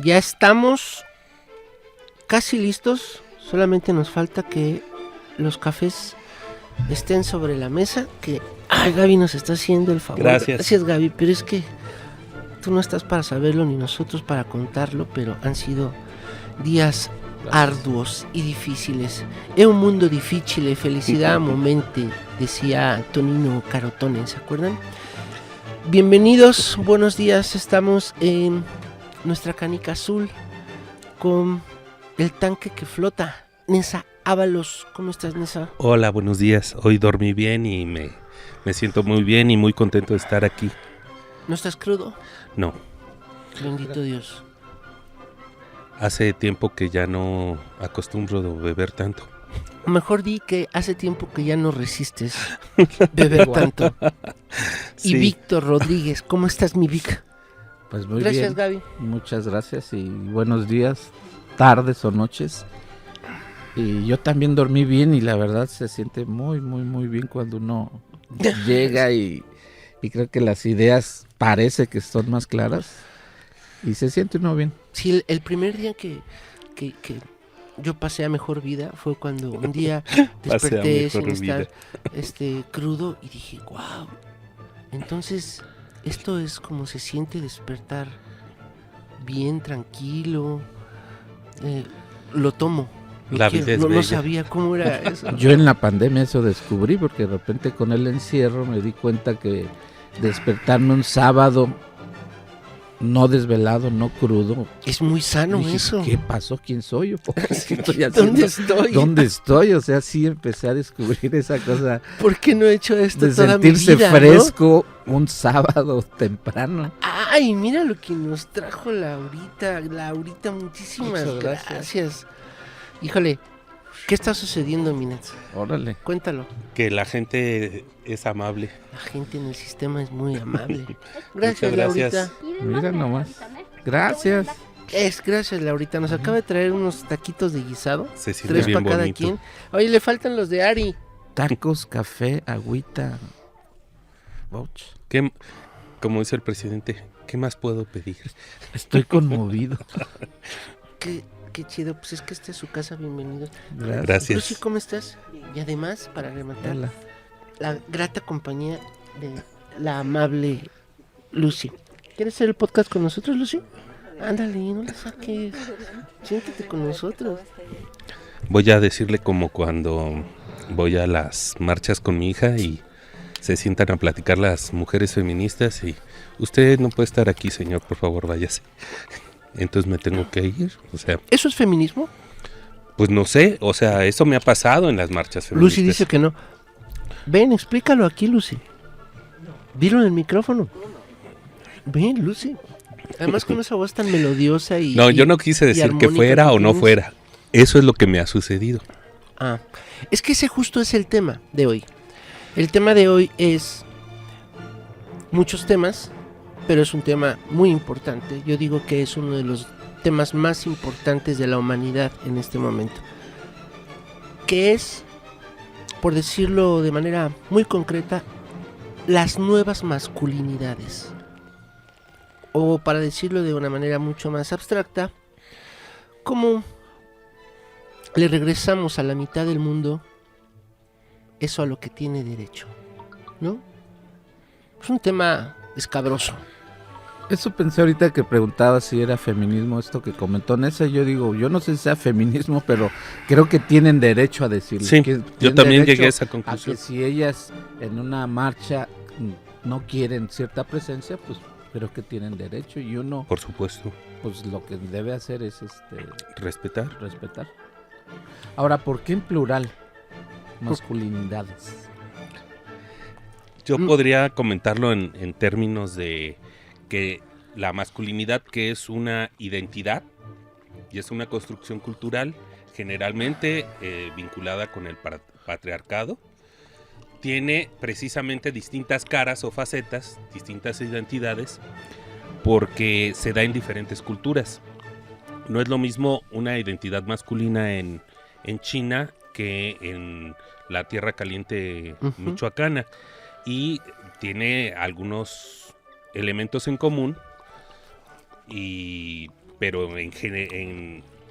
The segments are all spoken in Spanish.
Ya estamos casi listos, solamente nos falta que los cafés estén sobre la mesa, que Gaby nos está haciendo el favor. Gracias, Gaby, pero es que tú no estás para saberlo ni nosotros para contarlo, pero han sido días arduos y difíciles. Es un mundo difícil, felicidad momente, decía Tonino Carotone, ¿se acuerdan? Bienvenidos, buenos días, estamos en nuestra canica azul con el tanque que flota. Nessa Ábalos, ¿cómo estás, Nessa? Hola, buenos días, hoy dormí bien y me siento muy bien y muy contento de estar aquí. ¿No estás crudo? No. Bendito Dios. Hace tiempo que ya no acostumbro a beber tanto. Mejor di que hace tiempo que ya no resistes beber tanto. Sí. Y Víctor Rodríguez, ¿cómo estás, mi Vic? Pues muy gracias, bien. Gaby. Muchas gracias y buenos días, tardes o noches. Y yo también dormí bien y la verdad se siente muy, muy, muy bien cuando uno llega y creo que las ideas parece que son más claras y se siente uno bien. Sí, el primer día que yo pasé a mejor vida fue cuando un día desperté sin estar crudo y dije, wow, entonces esto es como se siente despertar bien, tranquilo, lo tomo. La vida es no bella. sabía cómo era eso. Yo en la pandemia eso descubrí porque de repente con el encierro me di cuenta que despertarme un sábado no desvelado, no crudo. Es muy sano dije, eso. ¿Qué pasó? ¿Quién soy yo? ¿Qué estoy haciendo? ¿Dónde estoy? ¿Dónde estoy? O sea, sí empecé a descubrir esa cosa. ¿Por qué no he hecho esto de toda mi vida? Sentirse fresco, ¿no? Un sábado temprano. Ay, mira lo que nos trajo Laurita. Laurita, muchísimas gracias. Híjole, ¿qué está sucediendo, Minats? Órale. Cuéntalo. Que la gente es amable. La gente en el sistema es muy amable. Gracias, Laurita. Mira nomás. Gracias. Gracias, Laurita. Nos acaba de traer unos taquitos de guisado. Se siente 3 bien para cada bonito. quien. Oye, le faltan los de Ari. Tacos, café, agüita. Bouch. Como dice el presidente, ¿qué más puedo pedir? Estoy conmovido. Qué chido, pues es que esta es su casa, bienvenido. Gracias. Lucy, ¿cómo estás? Y además, para rematar, Hola. La grata compañía de la amable Lucy. ¿Quieres hacer el podcast con nosotros, Lucy? Ándale, no la saques. Siéntate con nosotros. Voy a decirle como cuando voy a las marchas con mi hija y se sientan a platicar las mujeres feministas y usted no puede estar aquí, señor, por favor, váyase. Entonces me tengo que ir, o sea... ¿Eso es feminismo? Pues no sé, o sea, eso me ha pasado en las marchas feministas. Lucy dice que no. Ven, explícalo aquí, Lucy. Dilo en el micrófono. Ven, Lucy. Además con esa voz tan melodiosa y... No, yo no quise decir que fuera o no fuera. Eso es lo que me ha sucedido. Ah, es que ese justo es el tema de hoy. El tema de hoy es muchos temas, pero es un tema muy importante. Yo digo que es uno de los temas más importantes de la humanidad en este momento. Que es, por decirlo de manera muy concreta, las nuevas masculinidades. O para decirlo de una manera mucho más abstracta, como le regresamos a la mitad del mundo eso a lo que tiene derecho, ¿no? Es un tema escabroso. Eso pensé ahorita que preguntaba si era feminismo esto que comentó Nessa. Yo digo, yo no sé si sea feminismo, pero creo que tienen derecho a decirlo. Sí, yo también llegué a esa conclusión. A que si ellas en una marcha no quieren cierta presencia, pues creo que tienen derecho y uno... Por supuesto. Pues lo que debe hacer es respetar. Ahora, ¿por qué en plural? Masculinidades. Yo podría comentarlo en términos de que la masculinidad, que es una identidad y es una construcción cultural generalmente vinculada con el patriarcado, tiene precisamente distintas caras o facetas, distintas identidades, porque se da en diferentes culturas. No es lo mismo una identidad masculina en China que en la tierra caliente michoacana, y tiene algunos elementos en común y pero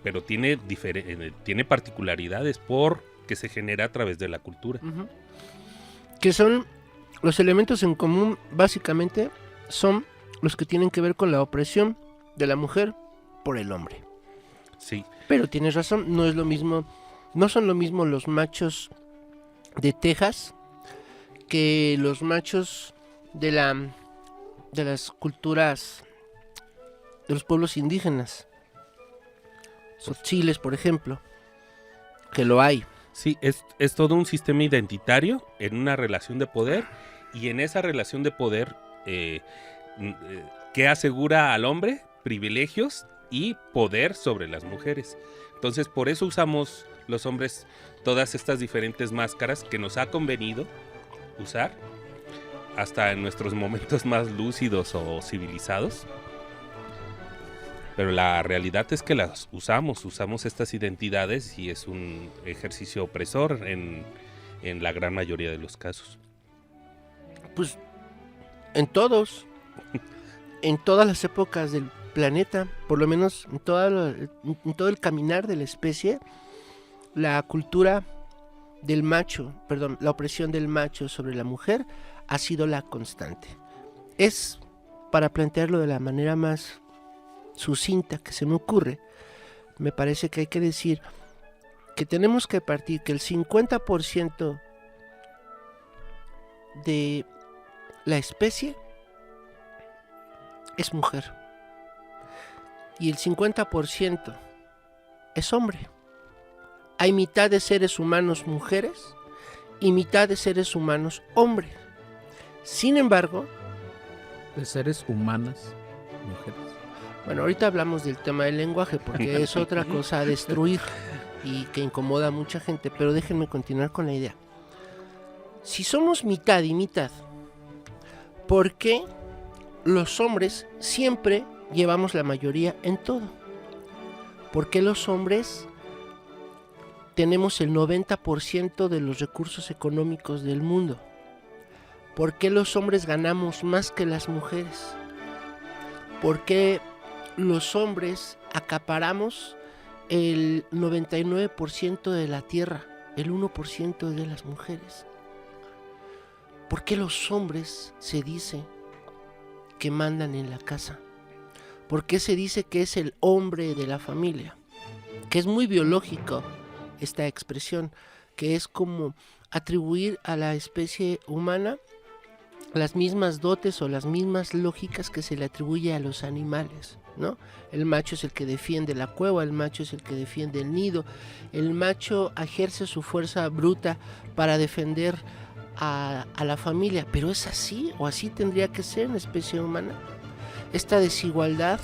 pero tiene particularidades porque se genera a través de la cultura. Ujú. Que son los elementos en común, básicamente, son los que tienen que ver con la opresión de la mujer por el hombre. Sí, Pero tienes razón, no es lo mismo, no son lo mismo los machos de Texas que los machos de las culturas de los pueblos indígenas. Tzotziles, por ejemplo, que lo hay. sí, es todo un sistema identitario en una relación de poder, y en esa relación de poder que asegura al hombre privilegios y poder sobre las mujeres. Entonces, por eso usamos los hombres todas estas diferentes máscaras que nos ha convenido usar hasta en nuestros momentos más lúcidos o civilizados. Pero la realidad es que las usamos estas identidades, y es un ejercicio opresor en la gran mayoría de los casos. Pues en todas las épocas del planeta, por lo menos en todo el caminar de la especie, la cultura del macho, la opresión del macho sobre la mujer ha sido la constante. Es, para plantearlo de la manera más sucinta que se me ocurre, me parece que hay que decir que tenemos que partir que el 50% de la especie es mujer y el 50% es hombre. Hay mitad de seres humanos mujeres y mitad de seres humanos hombres. Sin embargo, De seres humanas, mujeres. bueno, ahorita hablamos del tema del lenguaje porque es otra cosa a destruir y que incomoda a mucha gente, pero déjenme continuar con la idea. Si somos mitad y mitad, ¿por qué los hombres siempre llevamos la mayoría en todo? ¿Por qué los hombres tenemos el 90% de los recursos económicos del mundo? ¿Por qué los hombres ganamos más que las mujeres? ¿Por qué los hombres acaparamos el 99% de la tierra, el 1% de las mujeres? ¿Por qué los hombres se dice que mandan en la casa? ¿Por qué se dice que es el hombre de la familia? Que es muy biológico esta expresión, que es como atribuir a la especie humana las mismas dotes o las mismas lógicas que se le atribuye a los animales, ¿no? El macho es el que defiende la cueva, el macho es el que defiende el nido, el macho ejerce su fuerza bruta para defender a la familia, pero es así o así tendría que ser en la especie humana. Esta desigualdad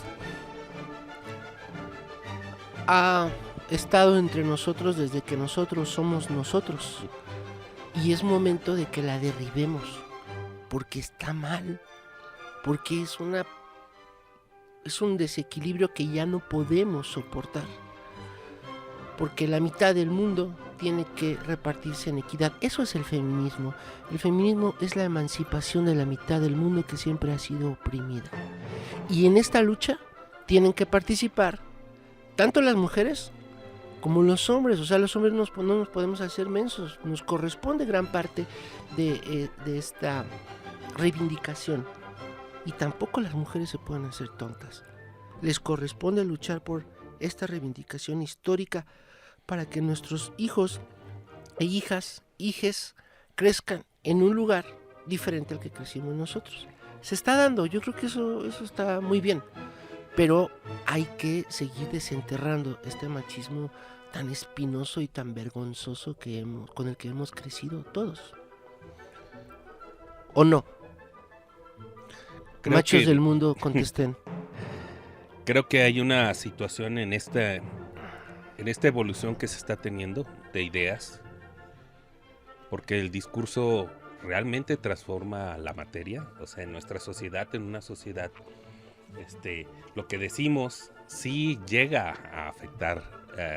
ha estado entre nosotros desde que nosotros somos nosotros, y es momento de que la derribemos, porque está mal, porque es un desequilibrio que ya no podemos soportar, porque la mitad del mundo tiene que repartirse en equidad. Eso es el feminismo. El feminismo es la emancipación de la mitad del mundo que siempre ha sido oprimida, y en esta lucha tienen que participar tanto las mujeres como los hombres. O sea, los hombres no nos podemos hacer mensos, nos corresponde gran parte de esta reivindicación, y tampoco las mujeres se pueden hacer tontas. Les corresponde luchar por esta reivindicación histórica para que nuestros hijos e hijes crezcan en un lugar diferente al que crecimos nosotros. Se está dando, yo creo que eso está muy bien, pero hay que seguir desenterrando este machismo tan espinoso y tan vergonzoso con el que hemos crecido todos. ¿O no? Creo Machos que- del mundo, contesten. Creo que hay una situación en esta evolución que se está teniendo de ideas, porque el discurso realmente transforma la materia. O sea, en nuestra sociedad, en una sociedad, lo que decimos sí llega a afectar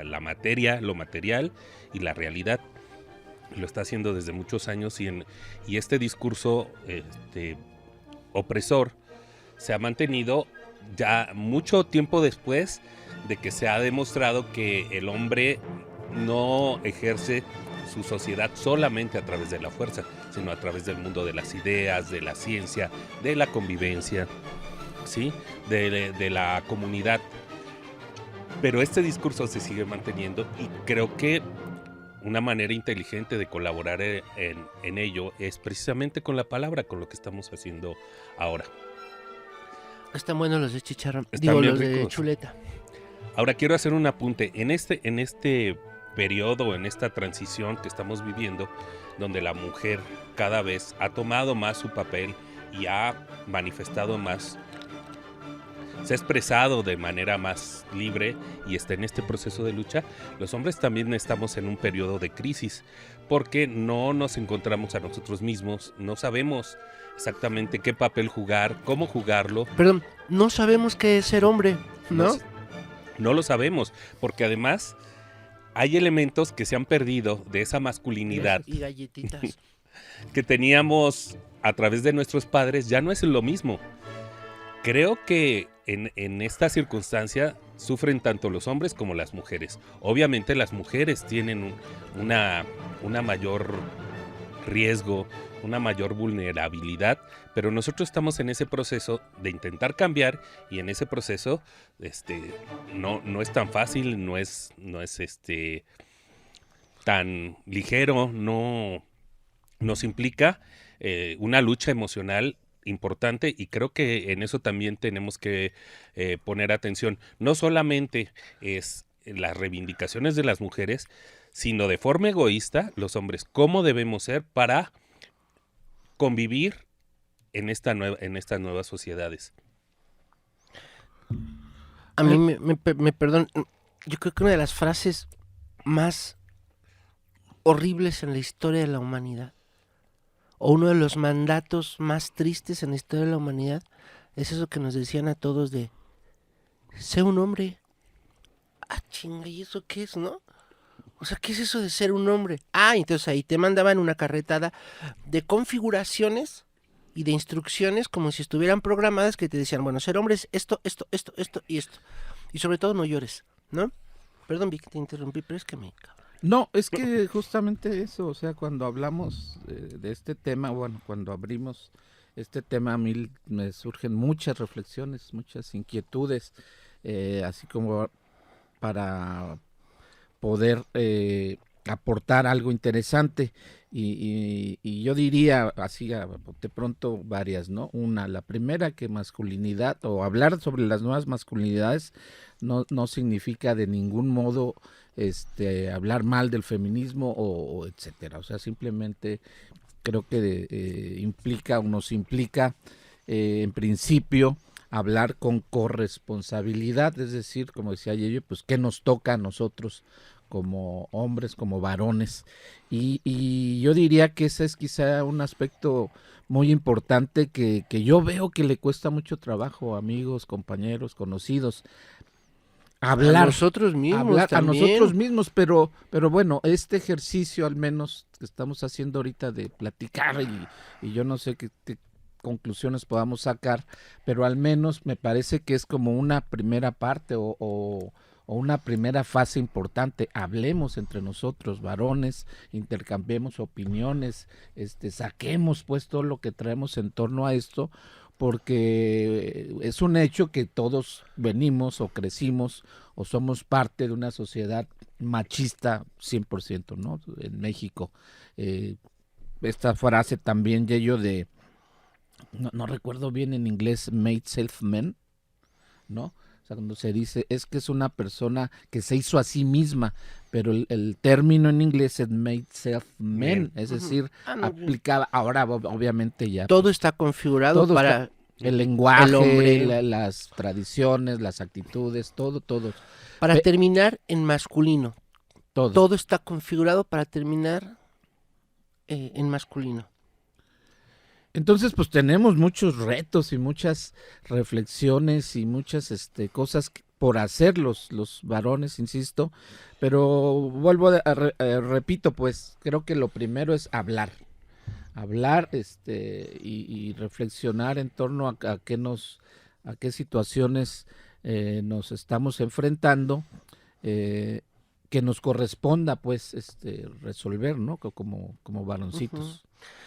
la materia, lo material y la realidad. Lo está haciendo desde muchos años, y este discurso opresor se ha mantenido ya mucho tiempo después de que se ha demostrado que el hombre no ejerce su sociedad solamente a través de la fuerza, sino a través del mundo de las ideas, de la ciencia, de la convivencia, ¿sí? de la comunidad. Pero este discurso se sigue manteniendo y creo que una manera inteligente de colaborar en ello es precisamente con la palabra, con lo que estamos haciendo ahora. Están buenos los de chicharrón. Están bien Los de ricos. chuleta. Ahora quiero hacer un apunte. En este periodo, en esta transición que estamos viviendo, donde la mujer cada vez ha tomado más su papel y ha manifestado más, se ha expresado de manera más libre y está en este proceso de lucha, los hombres también estamos en un periodo de crisis, porque no nos encontramos a nosotros mismos, no sabemos exactamente qué papel jugar, cómo jugarlo. Perdón, no sabemos qué es ser hombre, ¿no? No lo sabemos, porque además hay elementos que se han perdido de esa masculinidad Y galletitas. que teníamos a través de nuestros padres, ya no es lo mismo. Creo que en esta circunstancia sufren tanto los hombres como las mujeres. Obviamente las mujeres tienen una mayor riesgo, una mayor vulnerabilidad, pero nosotros estamos en ese proceso de intentar cambiar y en ese proceso no es tan fácil, no es tan ligero, no nos implica una lucha emocional importante y creo que en eso también tenemos que poner atención. No solamente es las reivindicaciones de las mujeres, sino de forma egoísta los hombres, cómo debemos ser para convivir en estas nuevas sociedades. A mí me perdón, yo creo que una de las frases más horribles en la historia de la humanidad, o uno de los mandatos más tristes en la historia de la humanidad, es eso que nos decían a todos de, sé un hombre. Ah, chinga, ¿y eso qué es, no? O sea, ¿qué es eso de ser un hombre? Ah, entonces ahí te mandaban una carretada de configuraciones y de instrucciones como si estuvieran programadas que te decían, bueno, ser hombre es esto y esto. Y sobre todo no llores, ¿no? Perdón, Vic, te interrumpí, pero es que me... No, es que justamente eso, o sea, cuando hablamos de este tema, bueno, cuando abrimos este tema, a mí me surgen muchas reflexiones, muchas inquietudes, así como para poder aportar algo interesante y yo diría así de pronto varias, ¿no? Una, la primera, que masculinidad o hablar sobre las nuevas masculinidades no significa de ningún modo hablar mal del feminismo o etcétera, o sea, simplemente creo que implica o nos implica en principio hablar con corresponsabilidad, es decir, como decía Yeyo, pues qué nos toca a nosotros como hombres, como varones, y yo diría que ese es quizá un aspecto muy importante que yo veo que le cuesta mucho trabajo, amigos, compañeros, conocidos, hablar a nosotros mismos también. A nosotros mismos, pero bueno, este ejercicio al menos que estamos haciendo ahorita de platicar y yo no sé qué conclusiones podamos sacar, pero al menos me parece que es como una primera parte o una primera fase importante. Hablemos entre nosotros, varones, intercambiemos opiniones, saquemos pues todo lo que traemos en torno a esto, porque es un hecho que todos venimos o crecimos o somos parte de una sociedad machista 100%, ¿no? En México. Esta frase también, Yeyo, de, no recuerdo bien en inglés, made self-man, ¿no? O sea, cuando se dice, es que es una persona que se hizo a sí misma, pero el término en inglés es made self-man, es decir, aplicada, ahora obviamente ya. Todo está configurado todo para... el lenguaje, el hombre. Las tradiciones, las actitudes, todo. Para terminar en masculino. Todo. Todo está configurado para terminar en masculino. Entonces, pues tenemos muchos retos y muchas reflexiones y muchas cosas por hacer los varones, insisto, pero vuelvo repito, pues creo que lo primero es hablar y reflexionar en torno a qué nos a qué situaciones nos estamos enfrentando, que nos corresponda pues resolver, ¿no? Como varoncitos.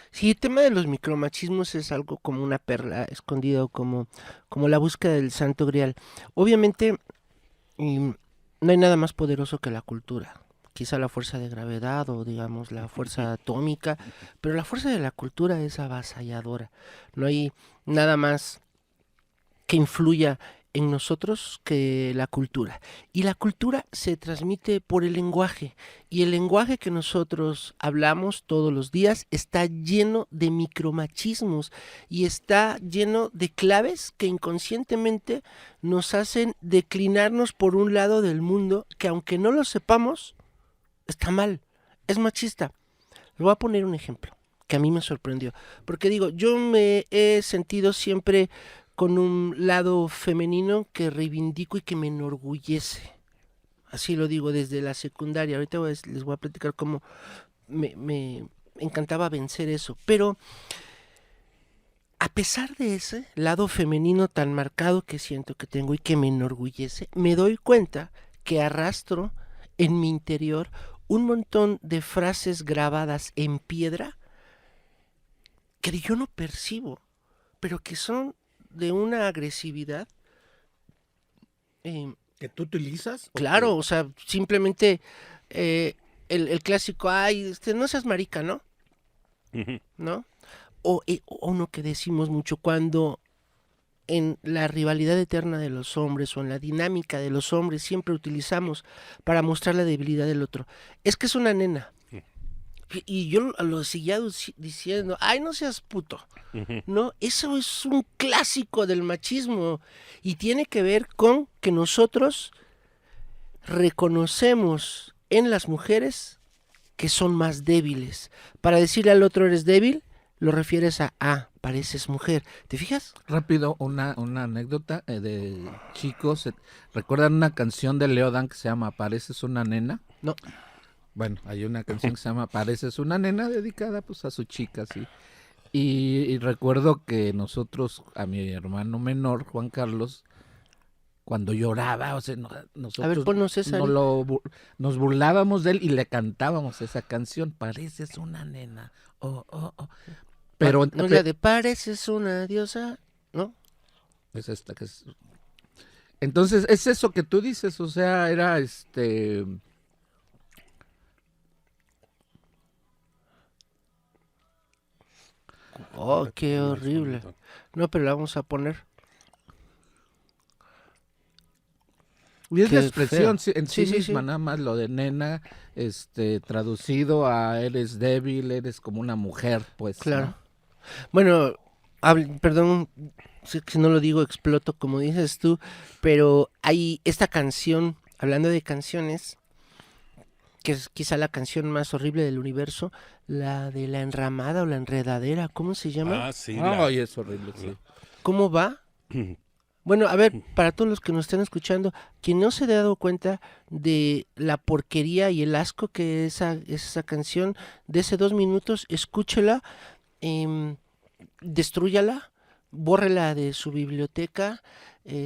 Sí, el tema de los micromachismos es algo como una perla escondida o como la búsqueda del santo grial. Obviamente, no hay nada más poderoso que la cultura. Quizá la fuerza de gravedad o digamos la fuerza atómica, pero la fuerza de la cultura es avasalladora. No hay nada más que influya en nosotros que la cultura. Y la cultura se transmite por el lenguaje. Y el lenguaje que nosotros hablamos todos los días está lleno de micromachismos y está lleno de claves que inconscientemente nos hacen declinarnos por un lado del mundo que, aunque no lo sepamos, está mal, es machista. Le voy a poner un ejemplo que a mí me sorprendió. Porque digo, yo me he sentido siempre con un lado femenino que reivindico y que me enorgullece. Así lo digo desde la secundaria. Ahorita les voy a platicar cómo me encantaba vencer eso. Pero a pesar de ese lado femenino tan marcado que siento que tengo y que me enorgullece, me doy cuenta que arrastro en mi interior un montón de frases grabadas en piedra que yo no percibo, pero que son de una agresividad. ¿Que tú utilizas? Claro, o sea, simplemente el clásico, ay, no seas marica, ¿no? Ujú. ¿No? O uno que decimos mucho cuando en la rivalidad eterna de los hombres o en la dinámica de los hombres siempre utilizamos para mostrar la debilidad del otro. Es que es una nena. Y yo lo seguía diciendo, ay, no seas puto. Ujú. No, eso es un clásico del machismo y tiene que ver con que nosotros reconocemos en las mujeres que son más débiles. Para decirle al otro eres débil, lo refieres a pareces mujer. ¿Te fijas? Rápido, una anécdota de chicos. ¿Recuerdan una canción de Leodan que se llama Pareces una nena? No. Bueno, hay una canción que se llama Pareces una nena, dedicada pues a su chica, sí. Y recuerdo que nosotros, a mi hermano menor, Juan Carlos, cuando lloraba, o sea, nosotros A ver, ponnos esa. nos burlábamos de él y le cantábamos esa canción, Pareces una nena. Oh, oh, oh. Pero no es la de pareces una diosa, ¿no? es esta que es. Entonces, es eso que tú dices, o sea, era Oh, qué horrible. No, pero la vamos a poner. Y es Qué la expresión feo. en sí, Sí, misma, sí. nada más lo de nena, traducido a eres débil, eres como una mujer, pues. Claro. ¿no? Bueno, perdón si no lo digo, exploto como dices tú, pero hay esta canción, hablando de canciones, que es quizá la canción más horrible del universo, la de la enramada o la enredadera, ¿cómo se llama? Ah, sí. Ay, es horrible, sí. ¿Cómo va? Bueno, a ver, para todos los que nos están escuchando, quien no se ha dado cuenta de la porquería y el asco que es esa canción, de ese 2 minutos, escúchela, destrúyala, bórrela de su biblioteca.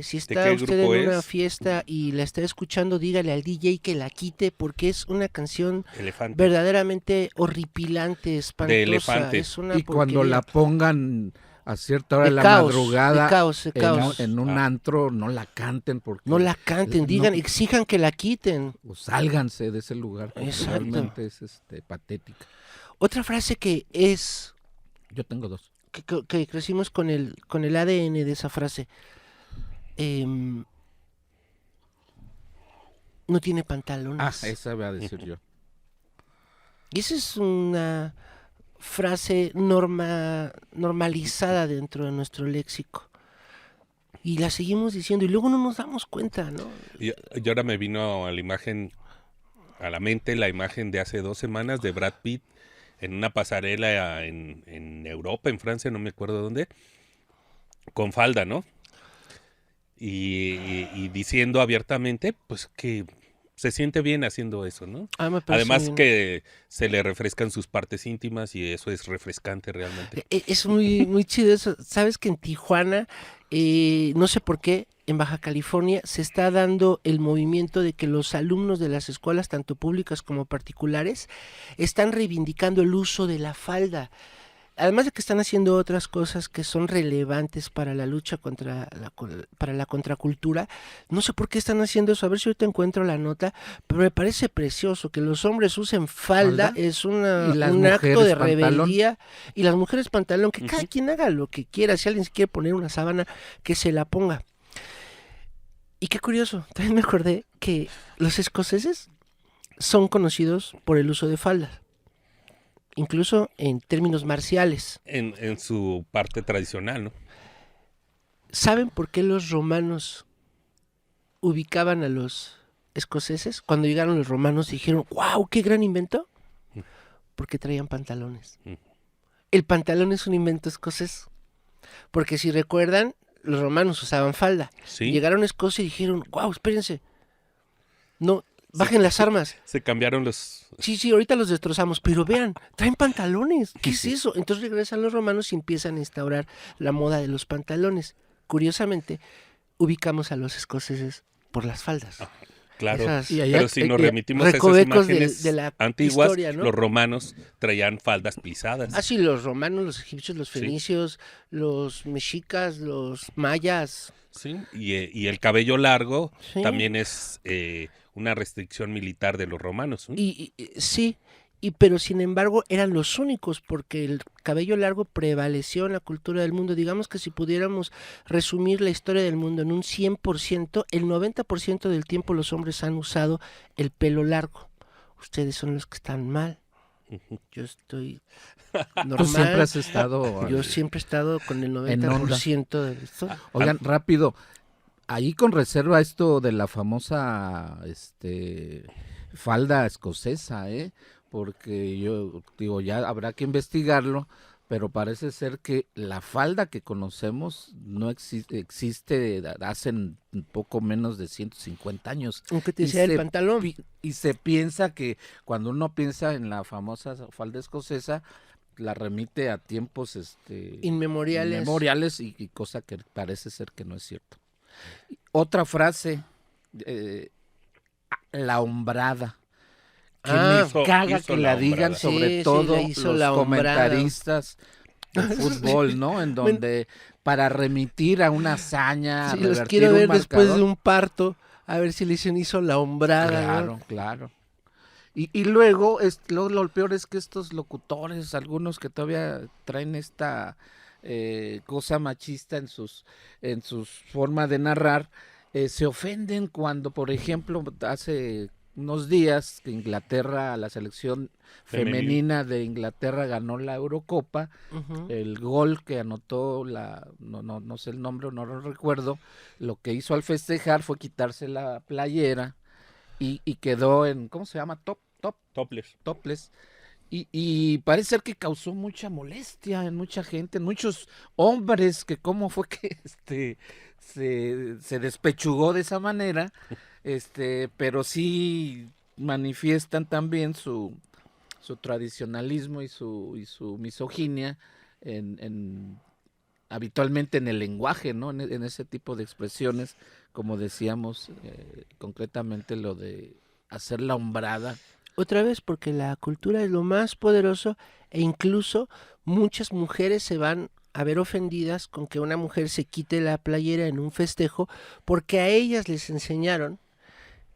Si está qué usted grupo en una es? fiesta y la está escuchando, dígale al DJ que la quite porque es una canción Elefante. verdaderamente horripilante, espantosa. elefante. Es una Y cuando la porquería. pongan a cierta hora De de la caos, madrugada de caos, de en, caos. en un antro, no la canten porque No la canten, no- digan, exijan que la quiten. o sálganse de ese lugar, porque Exacto. realmente es patética. Otra frase que es Yo tengo dos. que crecimos con el ADN de esa frase. No tiene pantalones. Esa voy a decir yo. Y esa es una frase normalizada dentro de nuestro léxico. Y la seguimos diciendo y luego no nos damos cuenta, ¿no? Y ahora me vino a la mente la imagen de hace 2 semanas de Brad Pitt en una pasarela en Europa, en Francia, no me acuerdo dónde, con falda, ¿no? Y diciendo abiertamente, pues que se siente bien haciendo eso, ¿no? Me parece Además bien. que se le refrescan sus partes íntimas y eso es refrescante realmente. Es muy, muy chido eso. Sabes que en Tijuana no sé por qué, en Baja California se está dando el movimiento de que los alumnos de las escuelas, tanto públicas como particulares, están reivindicando el uso de la falda. Además de que están haciendo otras cosas que son relevantes para la lucha para la contracultura, no sé por qué están haciendo eso. A ver si ahorita encuentro la nota, pero me parece precioso que los hombres usen falda, ¿Falda? es Y las un acto mujeres de pantalón. rebeldía, y las mujeres pantalón, que cada Ujú. quien haga lo que quiera. Si alguien se quiere poner una sábana, que se la ponga. Y qué curioso, también me acordé que los escoceses son conocidos por el uso de faldas, incluso en términos marciales. En su parte tradicional, ¿no? ¿Saben por qué los romanos ubicaban a los escoceses? Cuando llegaron los romanos dijeron, ¡wow, qué gran invento! Porque traían pantalones. Mm. El pantalón es un invento escocés. Porque si recuerdan, los romanos usaban falda. Sí. Llegaron a Escocia y dijeron, ¡wow, espérense! No, bajen las armas. Se cambiaron los... Sí, ahorita los destrozamos, pero vean, traen pantalones. ¿Qué es eso? Entonces regresan los romanos y empiezan a instaurar la moda de los pantalones. Curiosamente, ubicamos a los escoceses por las faldas. Claro, Esas Y allá- pero si nos y remitimos a esas recovecos imágenes de la antiguas, historia, ¿no? los romanos traían faldas plisadas. Ah, sí, los romanos, los egipcios, los Sí. fenicios, los mexicas, los mayas. Sí, y el cabello largo Sí. también es una restricción militar de los romanos, ¿no? Sí, pero sin embargo eran los únicos porque el cabello largo prevaleció en la cultura del mundo. Digamos que si pudiéramos resumir la historia del mundo en un 100%, el 90% del tiempo los hombres han usado el pelo largo. Ustedes son los que están mal. Ujú. Yo estoy Tú siempre normal. has estado... Yo siempre he estado con el 90% de esto. Oigan, rápido, ahí con reserva esto de la famosa falda escocesa, porque yo digo, ya habrá que investigarlo, pero parece ser que la falda que conocemos no existe hace un poco menos de 150 años. Aunque te Y decía el se pantalón. Y se piensa que cuando uno piensa en la famosa falda escocesa, la remite a tiempos Inmemoriales. y cosa que parece ser que no es cierto. Otra frase, la hombrada, que Ah, me caga hizo que la la digan, hombrada. sobre Sí, todo la hizo la los hombrada. comentaristas de fútbol, ¿no? En donde para remitir a una hazaña, Sí, los revertir quiero un ver después de marcador. un parto, a ver si le hizo la hombrada. Claro, ¿no? claro. Y luego, lo peor es que estos locutores, algunos que todavía traen esta cosa machista en sus formas de narrar, se ofenden cuando, por ejemplo, hace unos días que Inglaterra, la selección femenina de Inglaterra ganó la Eurocopa, Ujú. el gol que anotó no sé el nombre, no lo recuerdo, lo que hizo al festejar fue quitarse la playera y quedó en, ¿cómo se llama? Topless. Topless. Y parece ser que causó mucha molestia en mucha gente, en muchos hombres, que cómo fue que se despechugó de esa manera, pero sí manifiestan también su tradicionalismo y su misoginia habitualmente en el lenguaje, ¿no? En ese tipo de expresiones, como decíamos, concretamente lo de hacer la hombrada. Otra vez, porque la cultura es lo más poderoso e incluso muchas mujeres se van a ver ofendidas con que una mujer se quite la playera en un festejo porque a ellas les enseñaron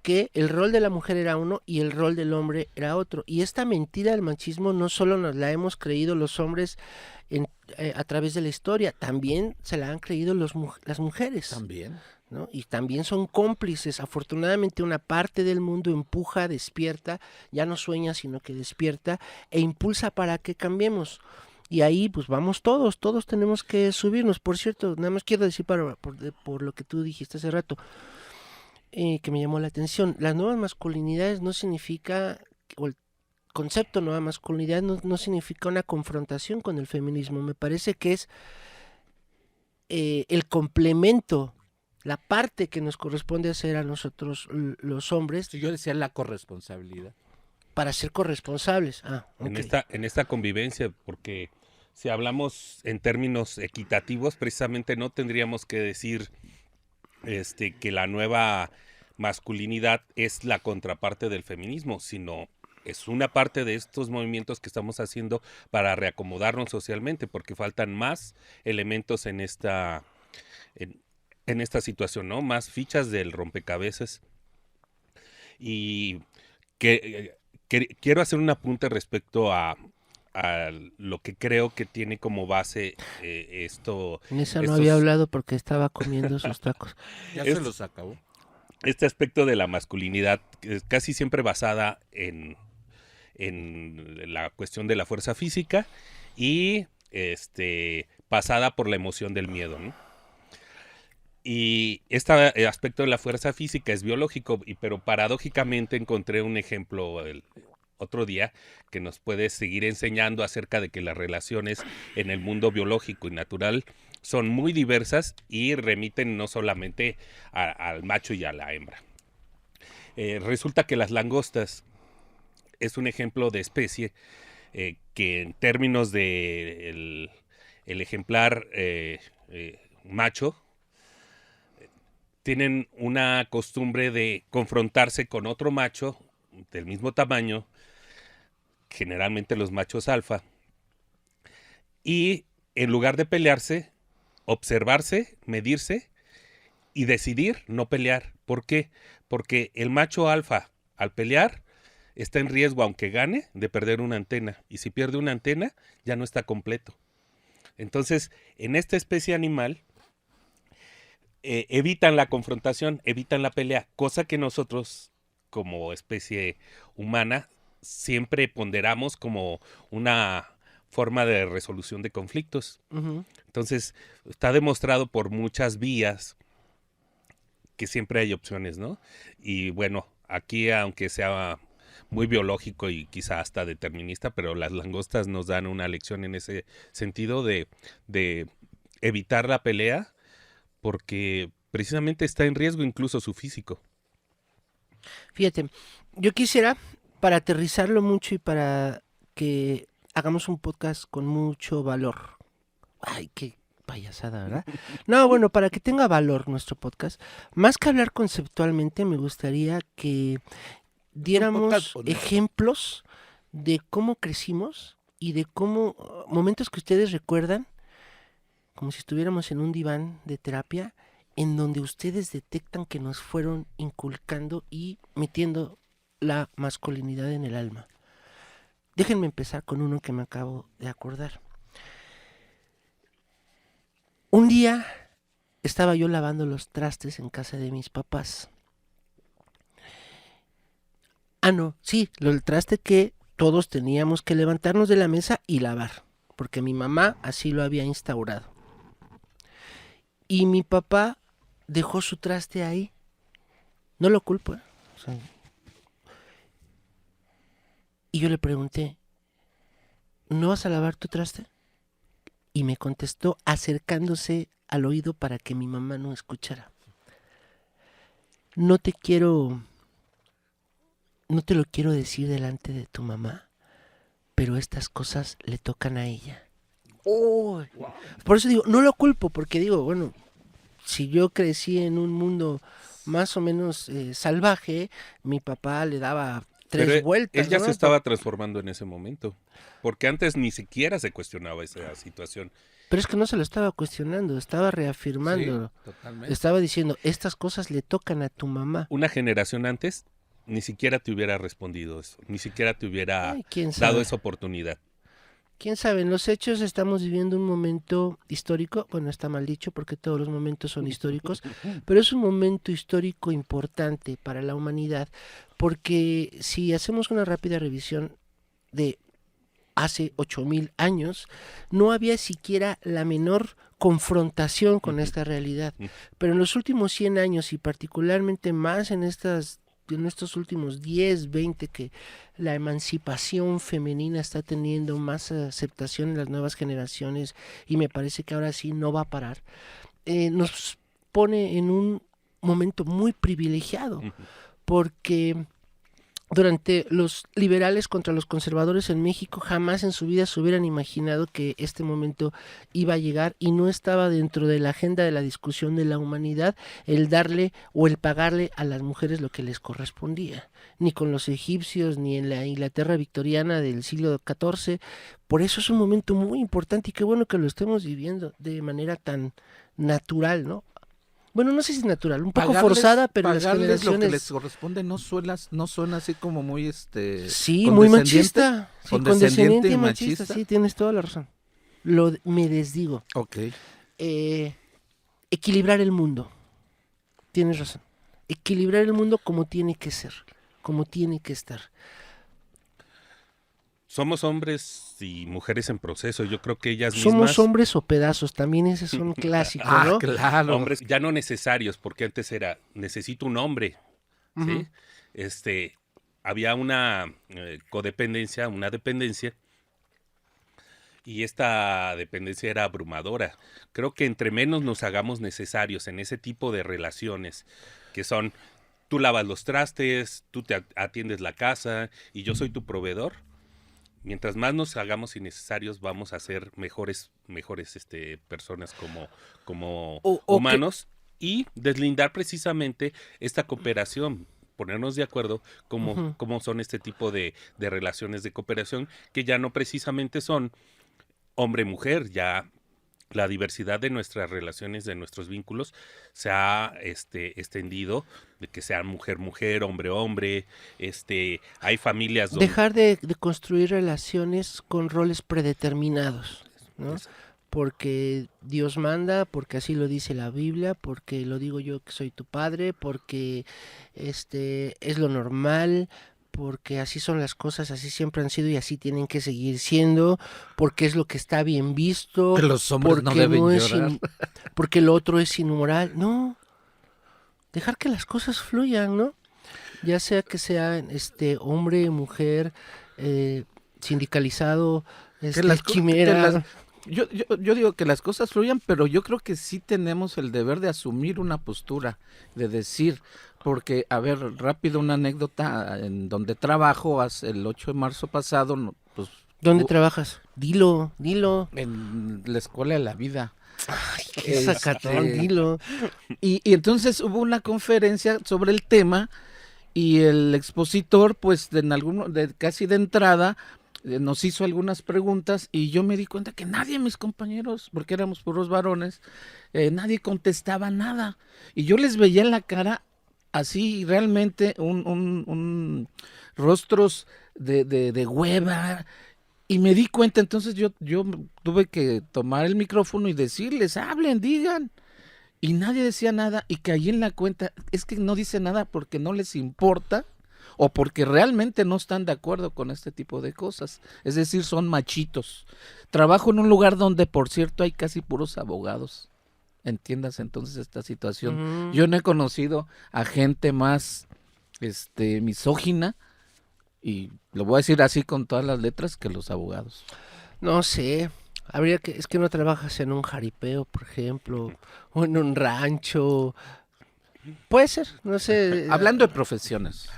que el rol de la mujer era uno y el rol del hombre era otro. Y esta mentira del machismo no solo nos la hemos creído los hombres a través de la historia, también se la han creído las mujeres. También. ¿No? Y también son cómplices. Afortunadamente una parte del mundo empuja, despierta, ya no sueña, sino que despierta e impulsa para que cambiemos. Y ahí pues vamos todos tenemos que subirnos. Por cierto, nada más quiero decir por lo que tú dijiste hace rato, que me llamó la atención. Las nuevas masculinidades no significa, o el concepto nueva masculinidad no significa una confrontación con el feminismo. Me parece que es el complemento, la parte que nos corresponde hacer a nosotros los hombres Yo decía la corresponsabilidad. para ser corresponsables. Ah, ok. En esta convivencia, porque si hablamos en términos equitativos, precisamente no tendríamos que decir que la nueva masculinidad es la contraparte del feminismo, sino es una parte de estos movimientos que estamos haciendo para reacomodarnos socialmente, porque faltan más elementos en esta situación, ¿no? Más fichas del rompecabezas. Y quiero hacer un apunte respecto a lo que creo que tiene como base esto. En esa no había hablado porque estaba comiendo sus tacos. Ya se los acabó. Este aspecto de la masculinidad, casi siempre basada en la cuestión de la fuerza física y pasada por la emoción del miedo, ¿no? Y este aspecto de la fuerza física es biológico, pero paradójicamente encontré un ejemplo otro día que nos puede seguir enseñando acerca de que las relaciones en el mundo biológico y natural son muy diversas y remiten no solamente al macho y a la hembra. Resulta que las langostas es un ejemplo de especie que en términos de el ejemplar macho tienen una costumbre de confrontarse con otro macho del mismo tamaño, generalmente los machos alfa, y en lugar de pelearse, observarse, medirse y decidir no pelear. ¿Por qué? Porque el macho alfa, al pelear, está en riesgo, aunque gane, de perder una antena. Y si pierde una antena, ya no está completo. Entonces, en esta especie animal, evitan la confrontación, evitan la pelea, cosa que nosotros, como especie humana, siempre ponderamos como una forma de resolución de conflictos. Uh-huh. Entonces, está demostrado por muchas vías que siempre hay opciones, ¿no? Y bueno, aquí, aunque sea muy biológico y quizá hasta determinista, pero las langostas nos dan una lección en ese sentido de evitar la pelea, porque precisamente está en riesgo incluso su físico. Fíjate, yo quisiera, para aterrizarlo mucho y para que hagamos un podcast con mucho valor. Ay, qué payasada, ¿verdad? No, bueno, para que tenga valor nuestro podcast, más que hablar conceptualmente, me gustaría que diéramos ejemplos de cómo crecimos y de cómo momentos que ustedes recuerdan, como si estuviéramos en un diván de terapia, en donde ustedes detectan que nos fueron inculcando y metiendo la masculinidad en el alma. Déjenme empezar con uno que me acabo de acordar. Un día estaba yo lavando los trastes en casa de mis papás. El traste que todos teníamos que levantarnos de la mesa y lavar, porque mi mamá así lo había instaurado. Y mi papá dejó su traste ahí. No lo culpo, ¿eh? Y yo le pregunté, ¿no vas a lavar tu traste? Y me contestó acercándose al oído para que mi mamá no escuchara. No te lo quiero decir delante de tu mamá, pero estas cosas le tocan a ella. Oh, wow. Por eso digo, no lo culpo, porque digo, bueno, si yo crecí en un mundo más o menos salvaje, mi papá le daba tres vueltas. Él ya se estaba transformando en ese momento, porque antes ni siquiera se cuestionaba esa situación. Pero es que no se lo estaba cuestionando, estaba reafirmando. Sí, totalmente. Estaba diciendo, estas cosas le tocan a tu mamá. Una generación antes ni siquiera te hubiera respondido eso, ni siquiera te hubiera dado esa oportunidad. ¿Quién sabe? En los hechos estamos viviendo un momento histórico, bueno, está mal dicho porque todos los momentos son históricos, pero es un momento histórico importante para la humanidad, porque si hacemos una rápida revisión de hace 8,000 años, no había siquiera la menor confrontación con esta realidad, pero en los últimos 100 años y particularmente más en estos últimos 10, 20 que la emancipación femenina está teniendo más aceptación en las nuevas generaciones y me parece que ahora sí no va a parar, nos pone en un momento muy privilegiado porque durante los liberales contra los conservadores en México, jamás en su vida se hubieran imaginado que este momento iba a llegar y no estaba dentro de la agenda de la discusión de la humanidad el darle o el pagarle a las mujeres lo que les correspondía, ni con los egipcios ni en la Inglaterra victoriana del siglo XIV. Por eso es un momento muy importante y qué bueno que lo estemos viviendo de manera tan natural, ¿no? Bueno, no sé si es natural, un poco forzada, pero las pagarles lo que generaciones... les corresponde no suena así como muy Sí, muy condescendiente, machista. Sí, condescendiente y machista. Sí, tienes toda la razón. Me desdigo. Ok. Equilibrar el mundo. Tienes razón. Equilibrar el mundo como tiene que ser, como tiene que estar. Somos hombres y mujeres en proceso. Yo creo que ellas Somos mismas... hombres o pedazos, también ese es un clásico, ¿no? Claro. Hombres ya no necesarios, porque antes era, necesito un hombre, ¿sí? Ujú. Había una codependencia, una dependencia, y esta dependencia era abrumadora. Creo que entre menos nos hagamos necesarios en ese tipo de relaciones, que son, tú lavas los trastes, tú te atiendes la casa, y yo soy tu proveedor. Mientras más nos hagamos innecesarios, vamos a ser mejores personas como O humanos y deslindar precisamente esta cooperación, ponernos de acuerdo cómo son este tipo de relaciones de cooperación que ya no precisamente son hombre-mujer, ya la diversidad de nuestras relaciones, de nuestros vínculos, se ha extendido, de que sean mujer-mujer, hombre-hombre, hay familias donde... Dejar de construir relaciones con roles predeterminados, ¿no? Porque Dios manda, porque así lo dice la Biblia, porque lo digo yo que soy tu padre, porque es lo normal, porque así son las cosas, así siempre han sido y así tienen que seguir siendo, porque es lo que está bien visto, Que los hombres no porque deben es llorar. porque lo otro es inmoral. No, dejar que las cosas fluyan, ¿no? Ya sea que sea hombre, mujer, sindicalizado, Que las co- que quimera. las- yo digo que las cosas fluyan, pero yo creo que sí tenemos el deber de asumir una postura, de decir, porque, a ver, rápido una anécdota, en donde trabajo el 8 de marzo pasado, pues ¿Dónde trabajas? Dilo. en la escuela de la vida. Qué sacatón, dilo. Y entonces hubo una conferencia sobre el tema y el expositor, pues casi de entrada, nos hizo algunas preguntas y yo me di cuenta que nadie, mis compañeros, porque éramos puros varones, nadie contestaba nada. Y yo les veía en la cara así realmente un rostros de hueva. Y me di cuenta, entonces yo tuve que tomar el micrófono y decirles, hablen, digan. Y nadie decía nada y caí en la cuenta, es que no dice nada porque no les importa o porque realmente no están de acuerdo con este tipo de cosas. Es decir, son machitos. Trabajo en un lugar donde, por cierto, hay casi puros abogados. Entiendas entonces esta situación. Ujú. Yo no he conocido a gente más misógina, y lo voy a decir así con todas las letras, que los abogados. No sé. Es que no trabajas en un jaripeo, por ejemplo, o en un rancho. Puede ser, no sé. Hablando de profesiones.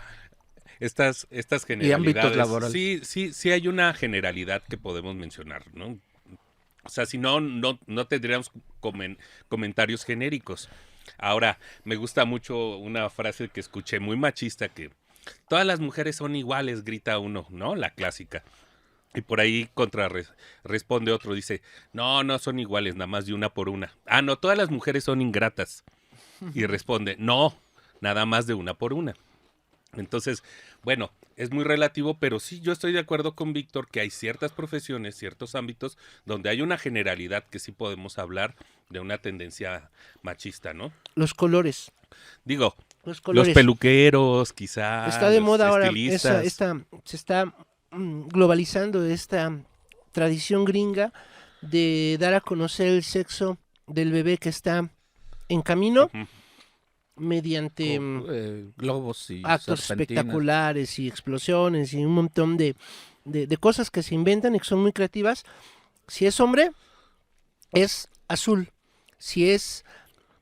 Estas Y ámbitos generalidades, laborales. sí hay una generalidad que podemos mencionar, ¿no? O sea, si no tendríamos comentarios genéricos. Ahora, me gusta mucho una frase que escuché muy machista, que todas las mujeres son iguales, grita uno, ¿no? La clásica. Y por ahí responde otro, dice, no son iguales, nada más de una por una. Ah, no, todas las mujeres son ingratas. Y responde, no, nada más de una por una. Entonces, bueno, es muy relativo, pero sí, yo estoy de acuerdo con Víctor que hay ciertas profesiones, ciertos ámbitos donde hay una generalidad que sí podemos hablar de una tendencia machista, ¿no? Los colores. Digo, Los los colores. peluqueros, quizá, Está de los moda ahora. estilistas. Se está globalizando esta tradición gringa de dar a conocer el sexo del bebé que está en camino Ujú. mediante Globos y actos serpentinas. espectaculares y explosiones y un montón de cosas que se inventan y que son muy creativas. Si es hombre, es azul. Si es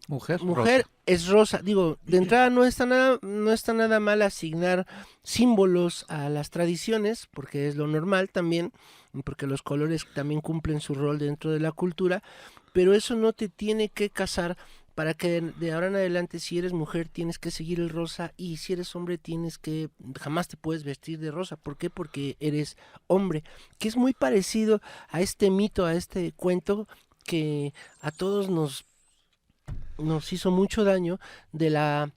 Mujer, mujer rosa. es rosa. Digo, de entrada no está nada mal asignar símbolos a las tradiciones, porque es lo normal también, porque los colores también cumplen su rol dentro de la cultura, pero eso no te tiene que casar para que de ahora en adelante, si eres mujer, tienes que seguir el rosa, y si eres hombre, jamás te puedes vestir de rosa. ¿Por qué? Porque eres hombre, que es muy parecido a este mito, a este cuento que a todos nos hizo mucho daño, de la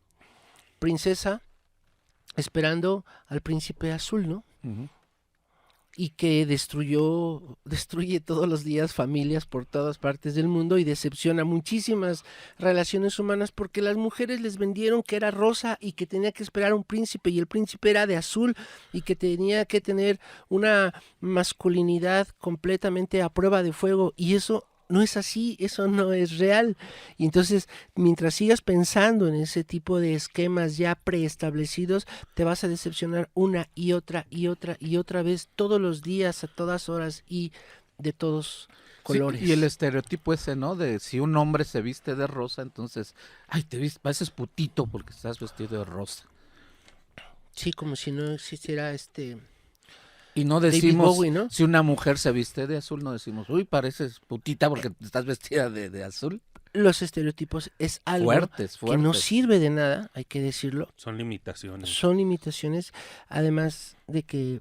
princesa esperando al príncipe azul, ¿no? Ujú. Y que destruye todos los días familias por todas partes del mundo, y decepciona muchísimas relaciones humanas, porque las mujeres les vendieron que era rosa y que tenía que esperar a un príncipe, y el príncipe era de azul, y que tenía que tener una masculinidad completamente a prueba de fuego, y eso no es así, eso no es real. Y entonces, mientras sigas pensando en ese tipo de esquemas ya preestablecidos, te vas a decepcionar una y otra y otra y otra vez, todos los días, a todas horas y de todos Sí, colores. y el estereotipo ese, ¿no? De si un hombre se viste de rosa, entonces, ay, te viste, pareces putito porque estás vestido de rosa. Sí, como si no existiera Y no David decimos, Bowie, ¿no? si una mujer se viste de azul, no decimos, uy, pareces putita porque estás vestida de azul. Los estereotipos es algo Fuertes, que no fuertes. sirve de nada, hay que decirlo. Son limitaciones. Son imitaciones, además de que